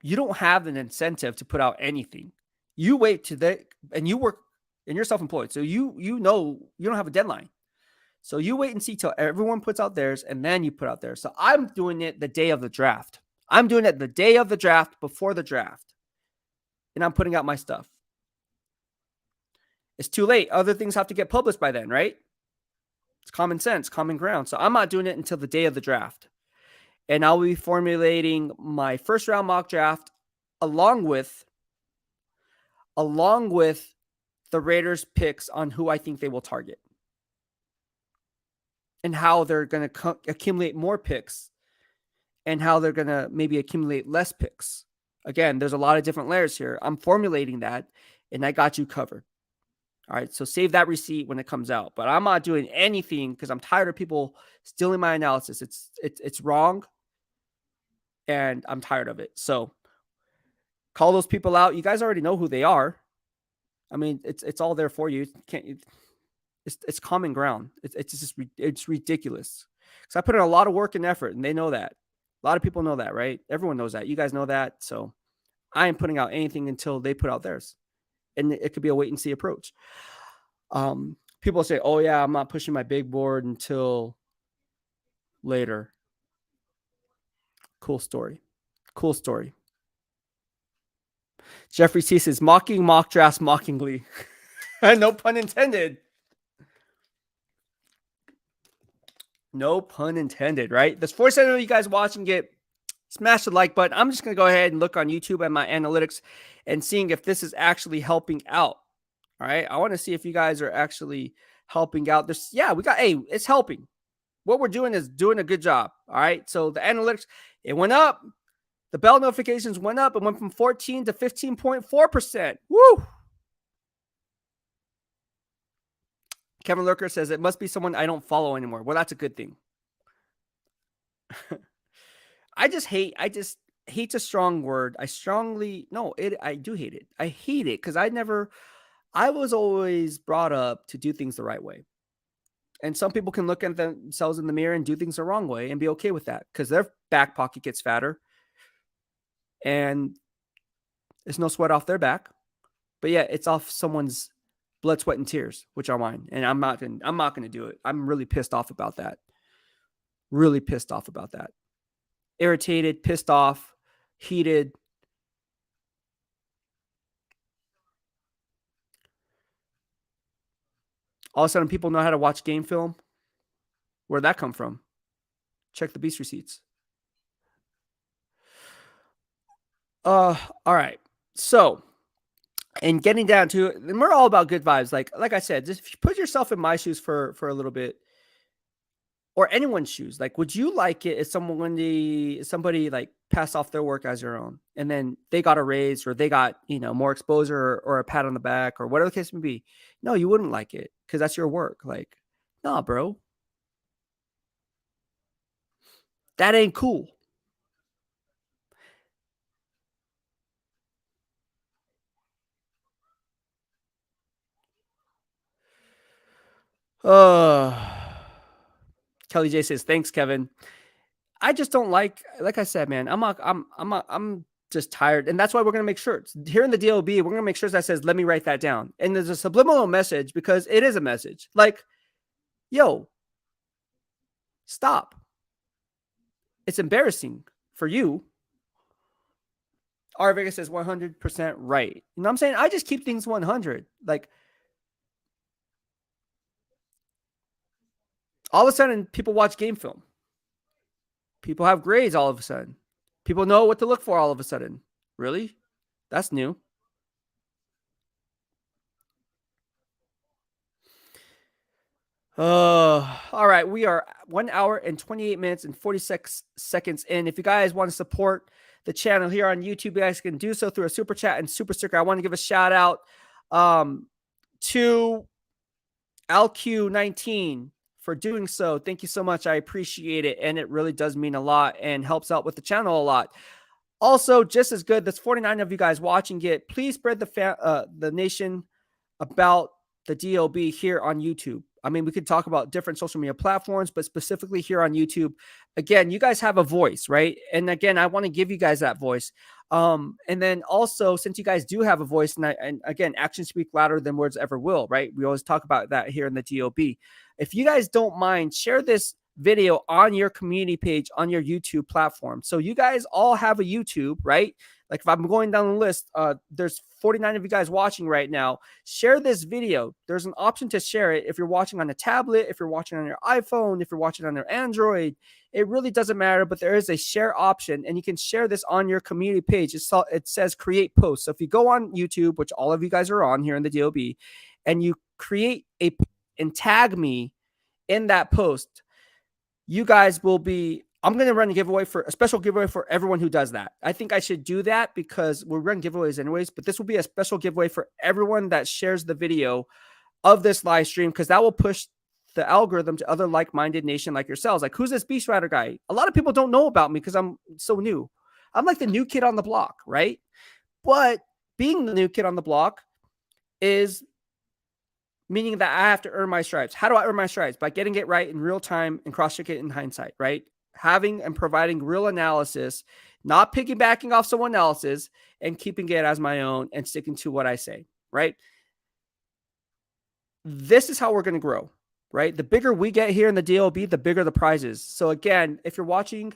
You don't have an incentive to put out anything. You wait and you work, and you're self-employed. So you know, you don't have a deadline. So you wait and see till everyone puts out theirs, and then you put out theirs. So I'm doing it the day of the draft. I'm doing it the day of the draft, before the draft. And I'm putting out my stuff. It's too late. Other things have to get published by then, right? It's common sense, common ground. So I'm not doing it until the day of the draft. And I'll be formulating my first round mock draft along with the Raiders picks on who I think they will target and how they're going to accumulate more picks and how they're going to maybe accumulate less picks. Again, there's a lot of different layers here. I'm formulating that, and I got you covered. All right, so save that receipt when it comes out. But I'm not doing anything because I'm tired of people stealing my analysis. It's wrong, and I'm tired of it. So call those people out. You guys already know who they are. I mean, it's all there for you. It's common ground. It's ridiculous. Because I put in a lot of work and effort, and they know that. A lot of people know that, right? Everyone knows that. You guys know that. So I ain't putting out anything until they put out theirs. And it could be a wait and see approach. People say, oh, yeah, I'm not pushing my big board until later. Cool story. Cool story. Jeffrey C says, mocking mock drafts mockingly. No pun intended. No pun intended, right? There's 4% of you guys watching it. Smash the like button. I'm just going to go ahead and look on YouTube at my analytics and seeing if this is actually helping out. All right. I want to see if you guys are actually helping out. It's helping. What we're doing is doing a good job. All right. So the analytics, it went up. The bell notifications went up. It went from 14 to 15.4%. Woo. Kevin Lurker says it must be someone I don't follow anymore. Well, that's a good thing. I hate's a strong word. I do hate it. I hate it because I was always brought up to do things the right way. And some people can look at themselves in the mirror and do things the wrong way and be okay with that because their back pocket gets fatter and there's no sweat off their back. But yeah, it's off someone's blood, sweat, and tears, which are mine. And I'm not going to do it. I'm really pissed off about that. Really pissed off about that. Irritated, pissed off, heated. All of a sudden, people know how to watch game film. Where'd that come from? Check the beast receipts. All right. So, and getting down to it, and we're all about good vibes. Like I said, just put yourself in my shoes for a little bit. Or anyone's shoes. Like, would you like it if somebody like passed off their work as your own and then they got a raise or they got, more exposure or a pat on the back or whatever the case may be? No, you wouldn't like it because that's your work. Like, nah, bro. That ain't cool. Kelly J says, thanks, Kevin. I just don't like I said, man, I'm just tired. And that's why we're going to make shirts here in the DLB. We're going to make shirts that says, let me write that down. And there's a subliminal message because it is a message like, yo, stop. It's embarrassing for you. R. Vega says 100% right. You know what I'm saying? I just keep things 100. Like, all of a sudden, people watch game film. People have grades all of a sudden. People know what to look for all of a sudden. Really? That's new. All right. We are 1 hour and 28 minutes and 46 seconds in. If you guys want to support the channel here on YouTube, you guys can do so through a super chat and super sticker. I want to give a shout out to LQ19 for doing so. Thank you so much. I appreciate it. And it really does mean a lot and helps out with the channel a lot. Also, just as good, there's 49 of you guys watching it. Please spread the nation about the DLB here on YouTube. I mean, we could talk about different social media platforms, but specifically here on YouTube, again, you guys have a voice, right? And again, I want to give you guys that voice. And then also, since you guys do have a voice, and again, actions speak louder than words ever will, right? We always talk about that here in the DLB. If you guys don't mind, share this video on your community page on your YouTube platform. So you guys all have a YouTube, right? Like if I'm going down the list, there's 49 of you guys watching right now. Share this video. There's an option to share it if you're watching on a tablet, if you're watching on your iPhone, if you're watching on your Android. It really doesn't matter, but there is a share option, and you can share this on your community page. It says create post. So if you go on YouTube, which all of you guys are on here in the DOB, and you create and tag me in that post, you guys will be, I'm going to run a special giveaway for everyone who does that. I think I should do that because we're running giveaways anyways, but this will be a special giveaway for everyone that shares the video of this live stream, because that will push the algorithm to other like-minded nation like yourselves. Like, who's this BEASTwriter guy? A lot of people don't know about me because I'm so new. I'm like the new kid on the block, right? But being the new kid on the block is meaning that I have to earn my stripes. How do I earn my stripes? By getting it right in real time and cross-check it in hindsight, right? Having and providing real analysis, not piggybacking off someone else's, and keeping it as my own and sticking to what I say, right? This is how we're going to grow, right? The bigger we get here in the DOB, the bigger the prize is. So again, if you're watching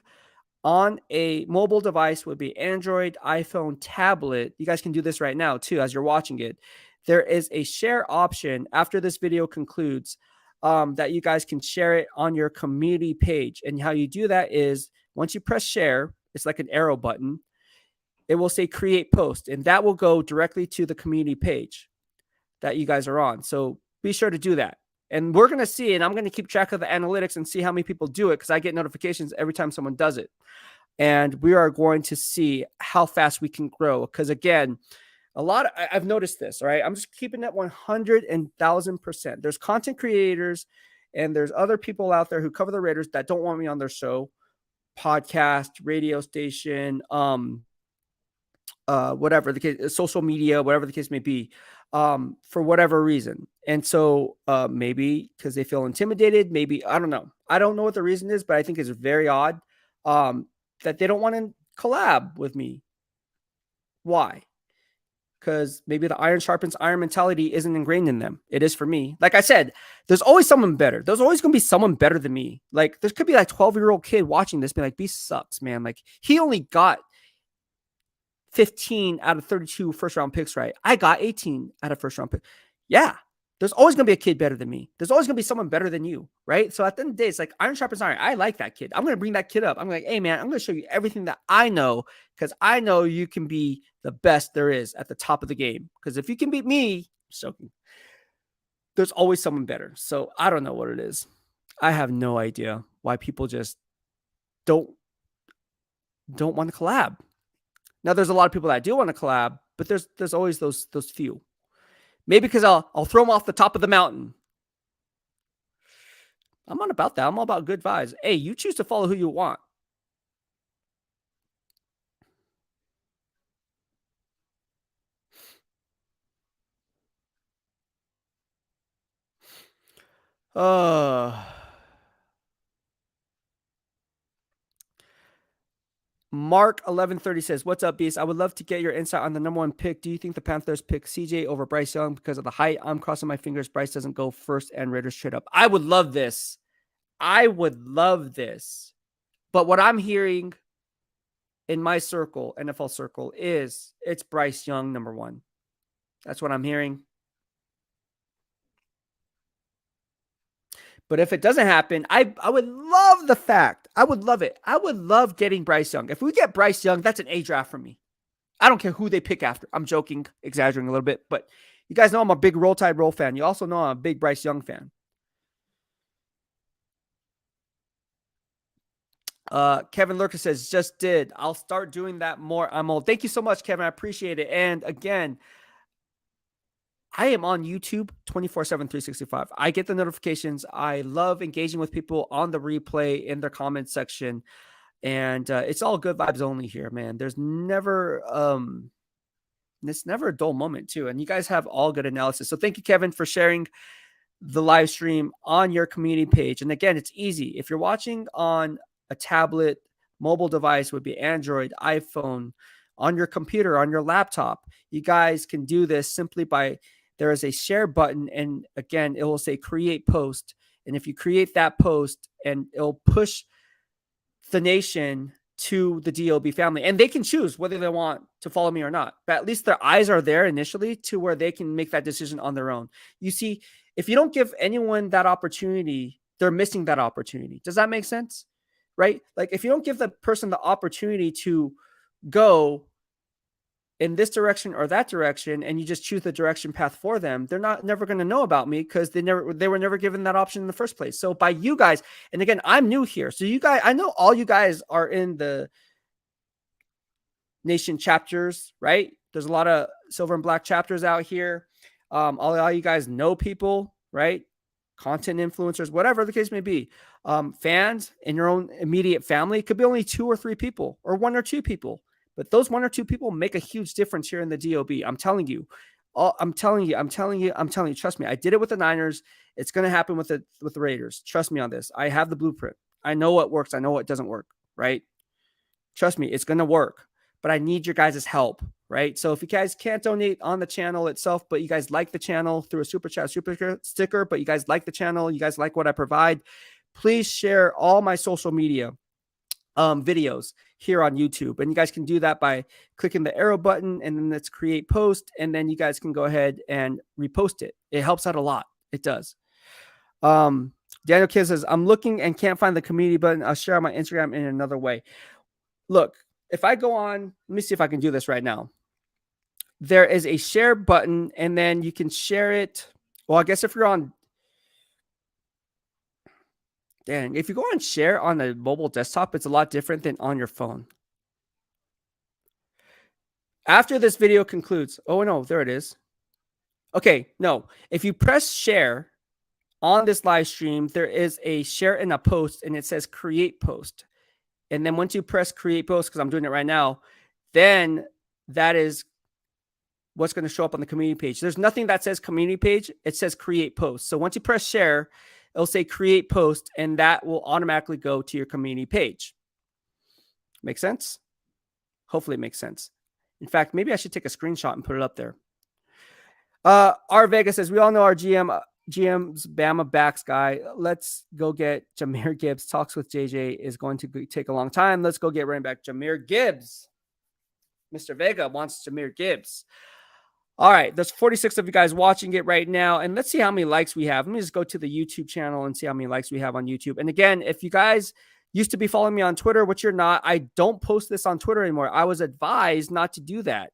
on a mobile device, would be Android, iPhone, tablet, you guys can do this right now too as you're watching it. There is a share option after this video concludes that you guys can share it on your community page. And how you do that is once you press share, it's like an arrow button. It will say create post, and that will go directly to the community page that you guys are on. So be sure to do that. And we're going to see, and I'm going to keep track of the analytics and see how many people do it, because I get notifications every time someone does it. And we are going to see how fast we can grow. Because again, I've noticed this, all right? I'm just keeping it 100,000%. There's content creators and there's other people out there who cover the Raiders that don't want me on their show, podcast, radio station, whatever the case, social media, whatever the case may be, for whatever reason. And so maybe because they feel intimidated, maybe, I don't know. I don't know what the reason is, but I think it's very odd that they don't want to collab with me. Why? Because maybe the iron sharpens iron mentality isn't ingrained in them. It is for me. Like I said, there's always someone better. There's always going to be someone better than me. Like there could be like 12-year-old kid watching this, be like, Beast sucks, man. Like he only got 15 out of 32 first-round picks right. I got 18 out of first-round picks. Yeah, there's always going to be a kid better than me. There's always going to be someone better than you, right? So at the end of the day, it's like iron sharpens iron. I like that kid. I'm going to bring that kid up. I'm like, hey, man, I'm going to show you everything that I know, because I know you can be the best there is at the top of the game. Because if you can beat me, so there's always someone better. So I don't know what it is. I have no idea why people just don't want to collab. Now, there's a lot of people that do want to collab, but there's always those few. Maybe because I'll throw them off the top of the mountain. I'm not about that. I'm all about good vibes. Hey, you choose to follow who you want. Mark 1130 says, what's up, Beast? I would love to get your insight on the number one pick. Do you think the Panthers pick CJ over Bryce Young because of the height? I'm crossing my fingers Bryce doesn't go first and Raiders trade up. I would love this. But what I'm hearing in my circle, NFL circle, is it's Bryce Young number one. That's what I'm hearing. But if it doesn't happen, I would love the fact. I would love it. I would love getting Bryce Young. If we get Bryce Young, that's an A draft for me. I don't care who they pick after. I'm joking, exaggerating a little bit. But you guys know I'm a big Roll Tide Roll fan. You also know I'm a big Bryce Young fan. Kevin Lurker says, just did. I'll start doing that more. I'm old. Thank you so much, Kevin. I appreciate it. And again, I am on YouTube 24/7, 365. I get the notifications. I love engaging with people on the replay in their comment section. And it's all good vibes only here, man. There's never it's never a dull moment too. And you guys have all good analysis. So thank you, Kevin, for sharing the live stream on your community page. And again, it's easy. If you're watching on a tablet, mobile device, would be Android, iPhone, on your computer, on your laptop, you guys can do this simply by, there is a share button. And again, it will say create post. And if you create that post, and it'll push the nation to the DOB family, and they can choose whether they want to follow me or not. But at least their eyes are there initially to where they can make that decision on their own. You see, if you don't give anyone that opportunity, they're missing that opportunity. Does that make sense? Right? Like if you don't give the person the opportunity to go in this direction or that direction, and you just choose the direction path for them, they're never going to know about me because they were never given that option in the first place. So by you guys, and again, I'm new here, so you guys, I know all you guys are in the nation chapters, right? There's a lot of silver and black chapters out here. All you guys know people, right? Content influencers, whatever the case may be. Fans in your own immediate family, it could be only 2 or 3 people or 1 or 2 people. But those 1 or 2 people make a huge difference here in the DOB. I'm telling you. I'm telling you. Trust me. I did it with the Niners. It's going to happen with the Raiders. Trust me on this. I have the blueprint. I know what works. I know what doesn't work, right? Trust me, it's going to work. But I need your guys' help, right? So if you guys can't donate on the channel itself, but you guys like the channel through a super chat, super sticker, but you guys like the channel, you guys like what I provide, please share all my social media videos here on YouTube. And you guys can do that by clicking the arrow button, and then let's create post. And then you guys can go ahead and repost it. It helps out a lot. It does. Daniel Kidd says, I'm looking and can't find the community button. I'll share on my Instagram in another way. Look, if I go on, let me see if I can do this right now. There is a share button, and then you can share it. Well, I guess if you're on, dang, if you go on share on a mobile desktop, it's a lot different than on your phone. After this video concludes, oh no, there it is. Okay, no, if you press share on this live stream, there is a share in a post, and it says create post. And then once you press create post, because I'm doing it right now, then that is what's going to show up on the community page. There's nothing that says community page. It says create post. So once you press share, it'll say create post, and that will automatically go to your community page. Make sense? Hopefully it makes sense. In fact, maybe I should take a screenshot and put it up there. R Vega says, we all know our GM's Bama backs guy. Let's go get Jahmyr Gibbs. Talks with JJ is going to take a long time. Let's go get running back Jahmyr Gibbs. Mr. Vega wants Jahmyr Gibbs. All right, there's 46 of you guys watching it right now, and let's see how many likes we have. Let me just go to the YouTube channel and see how many likes we have on YouTube. And again, if you guys used to be following me on Twitter, which you're not, I don't post this on Twitter anymore. I was advised not to do that.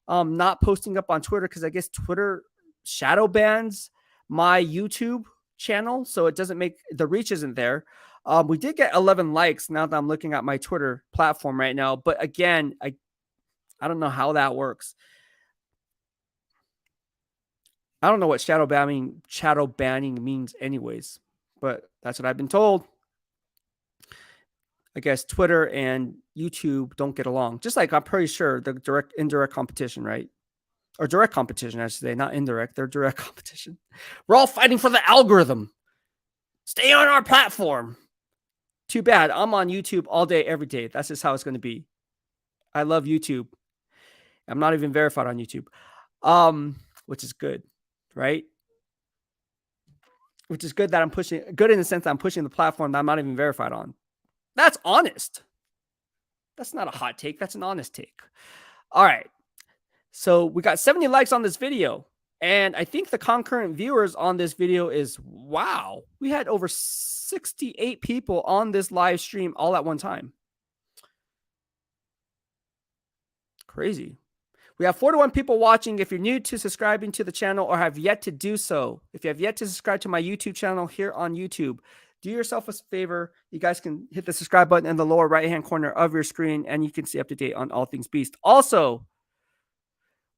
Not posting up on Twitter because I guess Twitter shadow bans my YouTube channel, so it doesn't make the reach isn't there. We did get 11 likes now that I'm looking at my Twitter platform right now, but again, I don't know how that works. I don't know what shadow banning means anyways, but that's what I've been told. I guess Twitter and YouTube don't get along. Just like I'm pretty sure the direct indirect competition, right? Or direct competition, I should say, not indirect. They're direct competition. We're all fighting for the algorithm. Stay on our platform. Too bad. I'm on YouTube all day, every day. That's just how it's going to be. I love YouTube. I'm not even verified on YouTube, which is good, right? Which is good that I'm pushing, good in the sense that I'm pushing the platform that I'm not even verified on. That's honest. That's not a hot take. That's an honest take. All right. So we got 70 likes on this video. And I think the concurrent viewers on this video is, wow, we had over 68 people on this live stream all at one time. Crazy. We have 41 people watching. If you're new to subscribing to the channel or have yet to do so, if you have yet to subscribe to my YouTube channel here on YouTube, do yourself a favor. You guys can hit the subscribe button in the lower right-hand corner of your screen, and you can stay up to date on all things Beast. Also,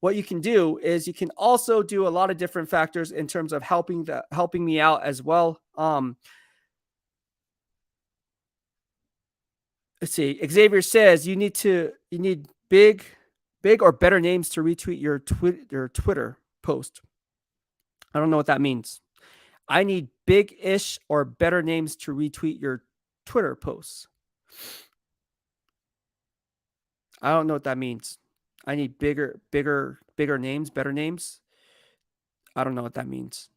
what you can do is you can also do a lot of different factors in terms of helping me out as well. Let's see. Xavier says you need big or better names to retweet your Twitter post. I don't know what that means. I need big-ish or better names to retweet your Twitter posts. I don't know what that means. I need bigger names, better names. I don't know what that means.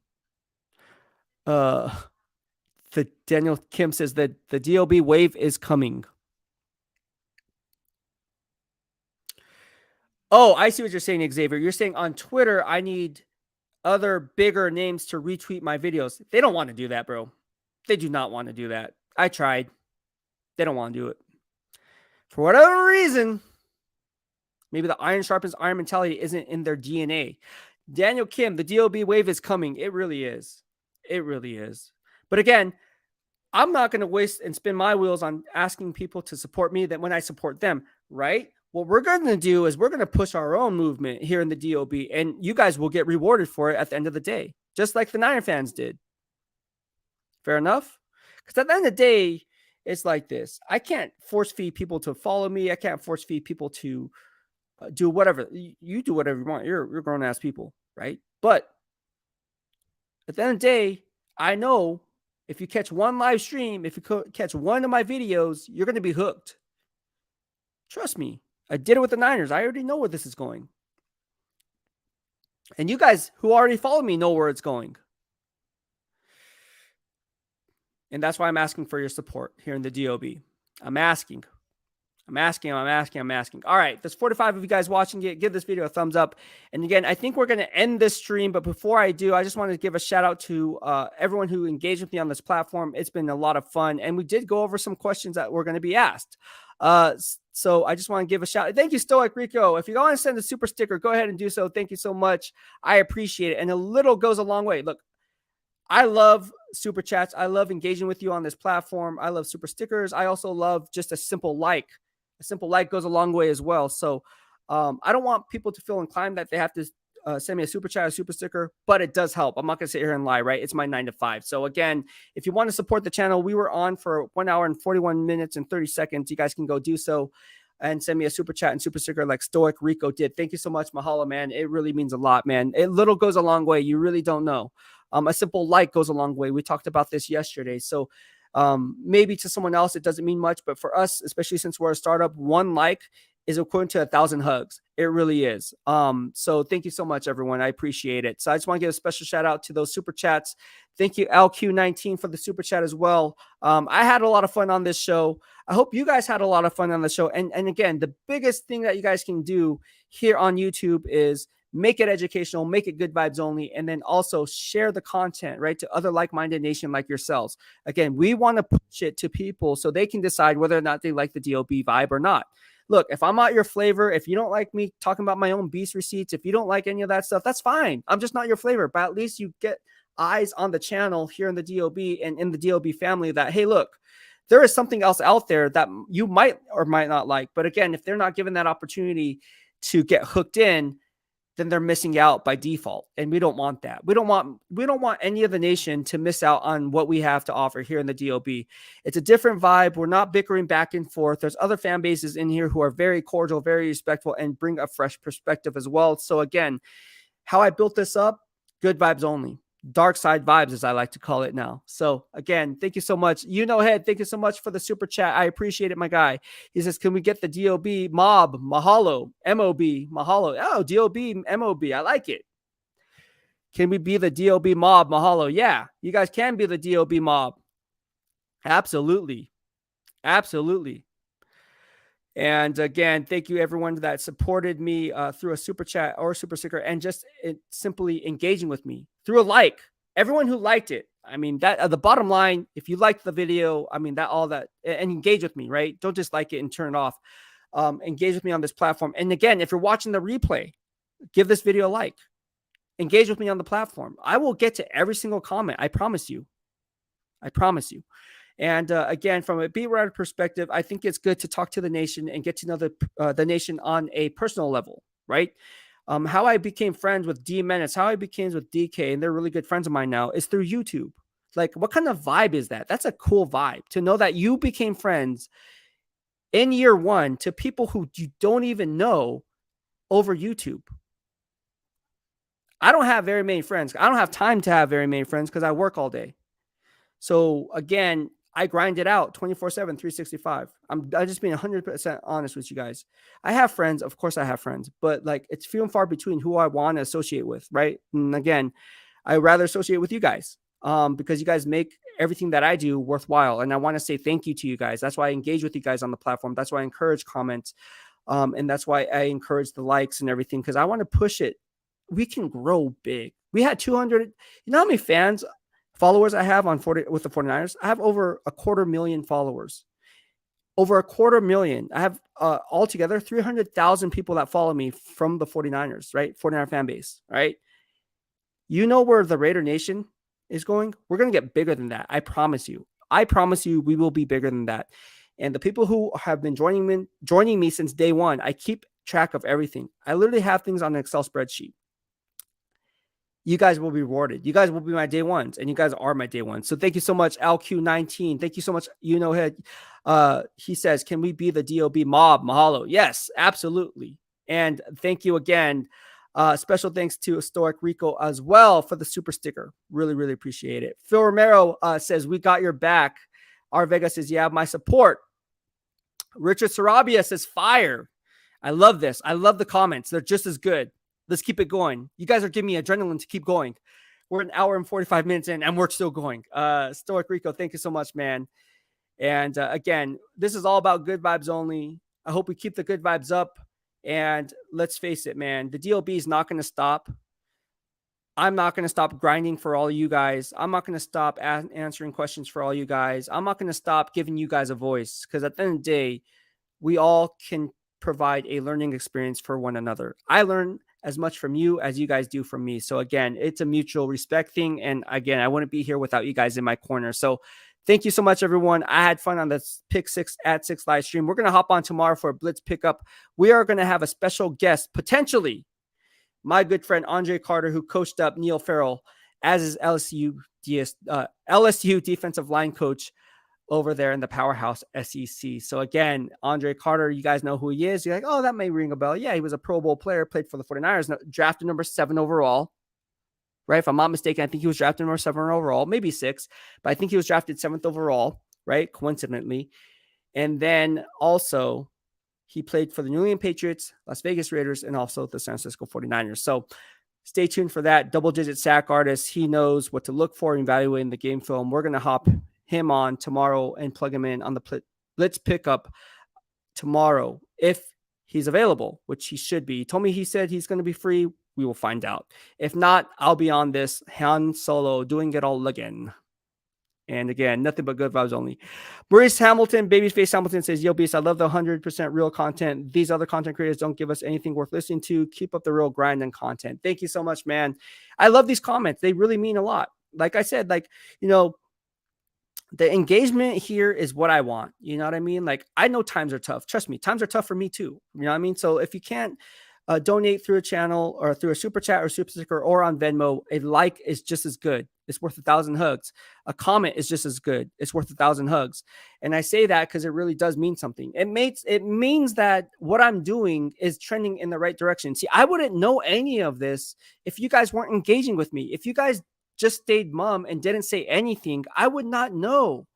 The Daniel Kim says that the DOB wave is coming. Oh, I see what you're saying, Xavier. You're saying on Twitter, I need other bigger names to retweet my videos. They don't want to do that, bro. They do not want to do that. I tried. They don't want to do it. For whatever reason, maybe the iron sharpens iron mentality isn't in their DNA. Daniel Kim, the DOB wave is coming. It really is. It really is. But again, I'm not going to waste and spin my wheels on asking people to support me that when I support them, right? What we're going to do is we're going to push our own movement here in the DOB, and you guys will get rewarded for it at the end of the day, just like the Niner fans did. Fair enough? Because at the end of the day, it's like this. I can't force feed people to follow me. I can't force feed people to do whatever. You do whatever you want. You're grown-ass people, right? But at the end of the day, I know if you catch one live stream, if you catch one of my videos, you're going to be hooked. Trust me. I did it with the Niners. I already know where this is going. And you guys who already follow me know where it's going. And that's why I'm asking for your support here in the DOB. I'm asking. All right, there's 45 of you guys watching it. Give this video a thumbs up. And again, I think we're going to end this stream. But before I do, I just want to give a shout out to everyone who engaged with me on this platform. It's been a lot of fun. And we did go over some questions that were going to be asked. So I just want to give a shout out. Thank you, Stoic Rico. If you want to send a super sticker, go ahead and do so. Thank you so much. I appreciate it. And a little goes a long way. Look, I love super chats. I love engaging with you on this platform. I love super stickers. I also love just a simple like. A simple like goes a long way as well. So I don't want people to feel inclined that they have to send me a super chat, a super sticker, but it does help. I'm not going to sit here and lie, right? It's my 9 to 5. So again, if you want to support the channel, we were on for 1 hour and 41 minutes and 30 seconds. You guys can go do so and send me a super chat and super sticker like Stoic Rico did. Thank you so much. Mahalo, man. It really means a lot, man. It little goes a long way. You really don't know. A simple like goes a long way. We talked about this yesterday. So maybe to someone else, it doesn't mean much, but for us, especially since we're a startup, one like is equivalent to 1,000 hugs. It really is. So thank you so much, everyone. I appreciate it. So I just want to give a special shout out to those super chats. Thank you, LQ19, for the super chat as well. I had a lot of fun on this show. I hope you guys had a lot of fun on the show. And again, the biggest thing that you guys can do here on YouTube is make it educational, make it good vibes only, and then also share the content, right, to other like-minded nation like yourselves. Again, we want to push it to people so they can decide whether or not they like the DOB vibe or not. Look, if I'm not your flavor, if you don't like me talking about my own beast receipts, if you don't like any of that stuff, that's fine. I'm just not your flavor, but at least you get eyes on the channel here in the DOB and in the DOB family that, hey, look, there is something else out there that you might or might not like. But again, if they're not given that opportunity to get hooked in, then they're missing out by default. And we don't want that. We don't want any of the nation to miss out on what we have to offer here in the DOB. It's a different vibe. We're not bickering back and forth. There's other fan bases in here who are very cordial, very respectful, and bring a fresh perspective as well. So again, how I built this up, good vibes only. Dark side vibes, as I like to call it now. So again, thank you so much. Head, thank you so much for the super chat. I appreciate it, my guy. He says, can we get the DOB mob, Mahalo, MOB, Mahalo. Oh, DOB, MOB. I like it. Can we be the DOB mob, Mahalo? Yeah, you guys can be the DOB mob. Absolutely. Absolutely. And again, thank you everyone that supported me through a super chat or super sticker and just simply engaging with me through a like. Everyone who liked it. I mean, that the bottom line, if you liked the video, I mean, and engage with me, right? Don't just like it and turn it off. Engage with me on this platform. And again, if you're watching the replay, give this video a like. Engage with me on the platform. I will get to every single comment. I promise you. I promise you. And again, from a BEASTwriter perspective, I think it's good to talk to the nation and get to know the nation on a personal level, right? How I became friends with D Menace, how I became with DK, and they're really good friends of mine now, is through YouTube. Like, what kind of vibe is that? That's a cool vibe to know that you became friends in year one to people who you don't even know over YouTube. I don't have very many friends. I don't have time to have very many friends because I work all day. So again, I grind it out 24/7, 365. I'm just being 100% honest with you guys. I have friends. Of course I have friends, but like it's few and far between who I want to associate with, right? And again, I rather associate with you guys. because you guys make everything that I do worthwhile. And I want to say thank you to you guys. That's why I engage with you guys on the platform. That's why I encourage comments. And that's why I encourage the likes and everything, because I want to push it. We can grow big. We had 200. You know how many followers I have with the 49ers? I have over 250,000 followers. Over 250,000. I have altogether 300,000 people that follow me from the 49ers, right? 49er fan base, right? You know where the Raider Nation is going? We're going to get bigger than that. I promise you. I promise you we will be bigger than that. And the people who have been joining me since day one, I keep track of everything. I literally have things on an Excel spreadsheet. You guys will be rewarded. You guys will be my day ones, and you guys are my day ones. So thank you so much, LQ19. Thank you so much. He says, can we be the DOB mob? Mahalo. Yes, absolutely. And thank you again. Special thanks to Stoic Rico as well for the super sticker. Really, really appreciate it. Phil Romero says, we got your back. R. Vega says, you have my support. Richard Sarabia says, fire. I love this. I love the comments. They're just as good. Let's keep it going. You guys are giving me adrenaline to keep going. We're an hour and 45 minutes in, and we're still going. Stoic Rico, thank you so much, man. And again, this is all about good vibes only. I hope we keep the good vibes up. And let's face it, man, the DOB is not going to stop. I'm not going to stop grinding for all you guys. I'm not going to stop answering questions for all you guys. I'm not going to stop giving you guys a voice, because at the end of the day, we all can provide a learning experience for one another. I learn as much from you as you guys do from me. So again, it's a mutual respect thing. And again, I wouldn't be here without you guys in my corner. So thank you so much, everyone. I had fun on this Pick 6 at 6 live stream. We're going to hop on tomorrow for a Blitz pickup. We are going to have a special guest, potentially my good friend Andre Carter, who coached up Neil Farrell as his LSU defensive line coach over there in the powerhouse SEC. So again, Andre Carter, you guys know who he is. You're like, oh, that may ring a bell. Yeah, he was a Pro Bowl player, played for the 49ers, drafted number 7 overall. Right? If I'm not mistaken, I think he was drafted number 7 overall, maybe 6, but I think he was drafted 7th overall, right? Coincidentally. And then also he played for the New England Patriots, Las Vegas Raiders, and also the San Francisco 49ers. So stay tuned for that. Double-digit sack artist. He knows what to look for in evaluating the game film. We're going to hop him on tomorrow and plug him in on the Blitz pickup tomorrow if he's available, which he should be. He said he's going to be free. We will find out. If not, I'll be on this Han Solo doing it all again. And again, nothing but good vibes only. Maurice Hamilton, Babyface Hamilton says, yo, Beast, I love the 100% real content. These other content creators don't give us anything worth listening to. Keep up the real grind and content. Thank you so much, man. I love these comments. They really mean a lot. Like I said, the engagement here is what I want. You know what I mean? Like, I know times are tough. Trust me, times are tough for me too. You know what I mean? So if you can't donate through a channel or through a super chat or super sticker or on Venmo, a like is just as good. It's worth 1,000 hugs. A comment is just as good. It's worth 1,000 hugs. And I say that because it really does mean something. It means that what I'm doing is trending in the right direction. See, I wouldn't know any of this if you guys weren't engaging with me. If you guys just stayed mum and didn't say anything, I would not know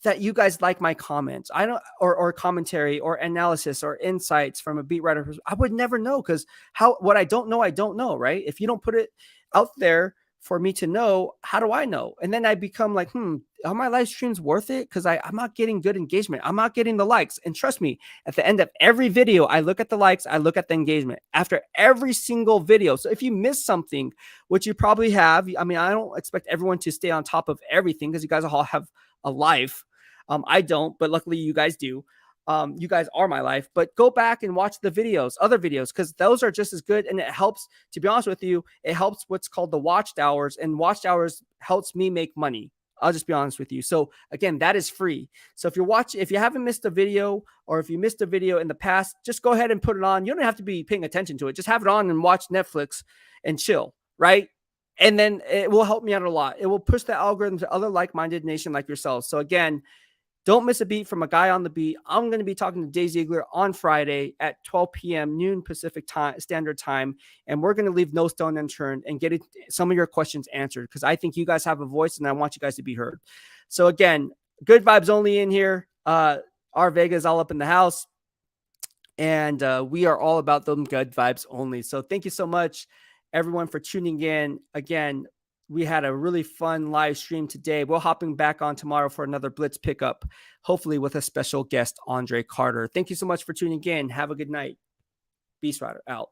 that you guys like my comments. I don't, or commentary or analysis or insights from a beat writer. I would never know, because what I don't know, right? If you don't put it out there for me to know, how do I know? And then I become like, are my live streams worth it? Because I'm not getting good engagement. I'm not getting the likes. And trust me, at the end of every video, I look at the likes, I look at the engagement after every single video. So if you miss something, which you probably have, I mean, I don't expect everyone to stay on top of everything, because you guys all have a life. I don't, but luckily you guys do. You guys are my life. But go back and watch the videos, other videos, because those are just as good. And it helps, to be honest with you, it helps what's called the watched hours, and watched hours helps me make money. I'll just be honest with you. So again, that is free. So if you haven't missed a video, or if you missed a video in the past, just go ahead and put it on. You don't have to be paying attention to it. Just have it on and watch Netflix and chill, right? And then it will help me out a lot. It will push the algorithm to other like-minded nation like yourselves. So again, don't miss a beat from a guy on the beat. I'm going to be talking to Dave Ziegler on Friday at 12 p.m. noon Pacific time, Standard Time, and we're going to leave no stone unturned and get some of your questions answered, because I think you guys have a voice and I want you guys to be heard. So again, good vibes only in here. Our Vega is all up in the house, and we are all about them good vibes only. So thank you so much, everyone, for tuning in. Again, We had a really fun live stream today. We're hopping back on tomorrow for another Blitz pickup, hopefully with a special guest, Andre Carter. Thank you so much for tuning in. Have a good night. BEASTwriter out.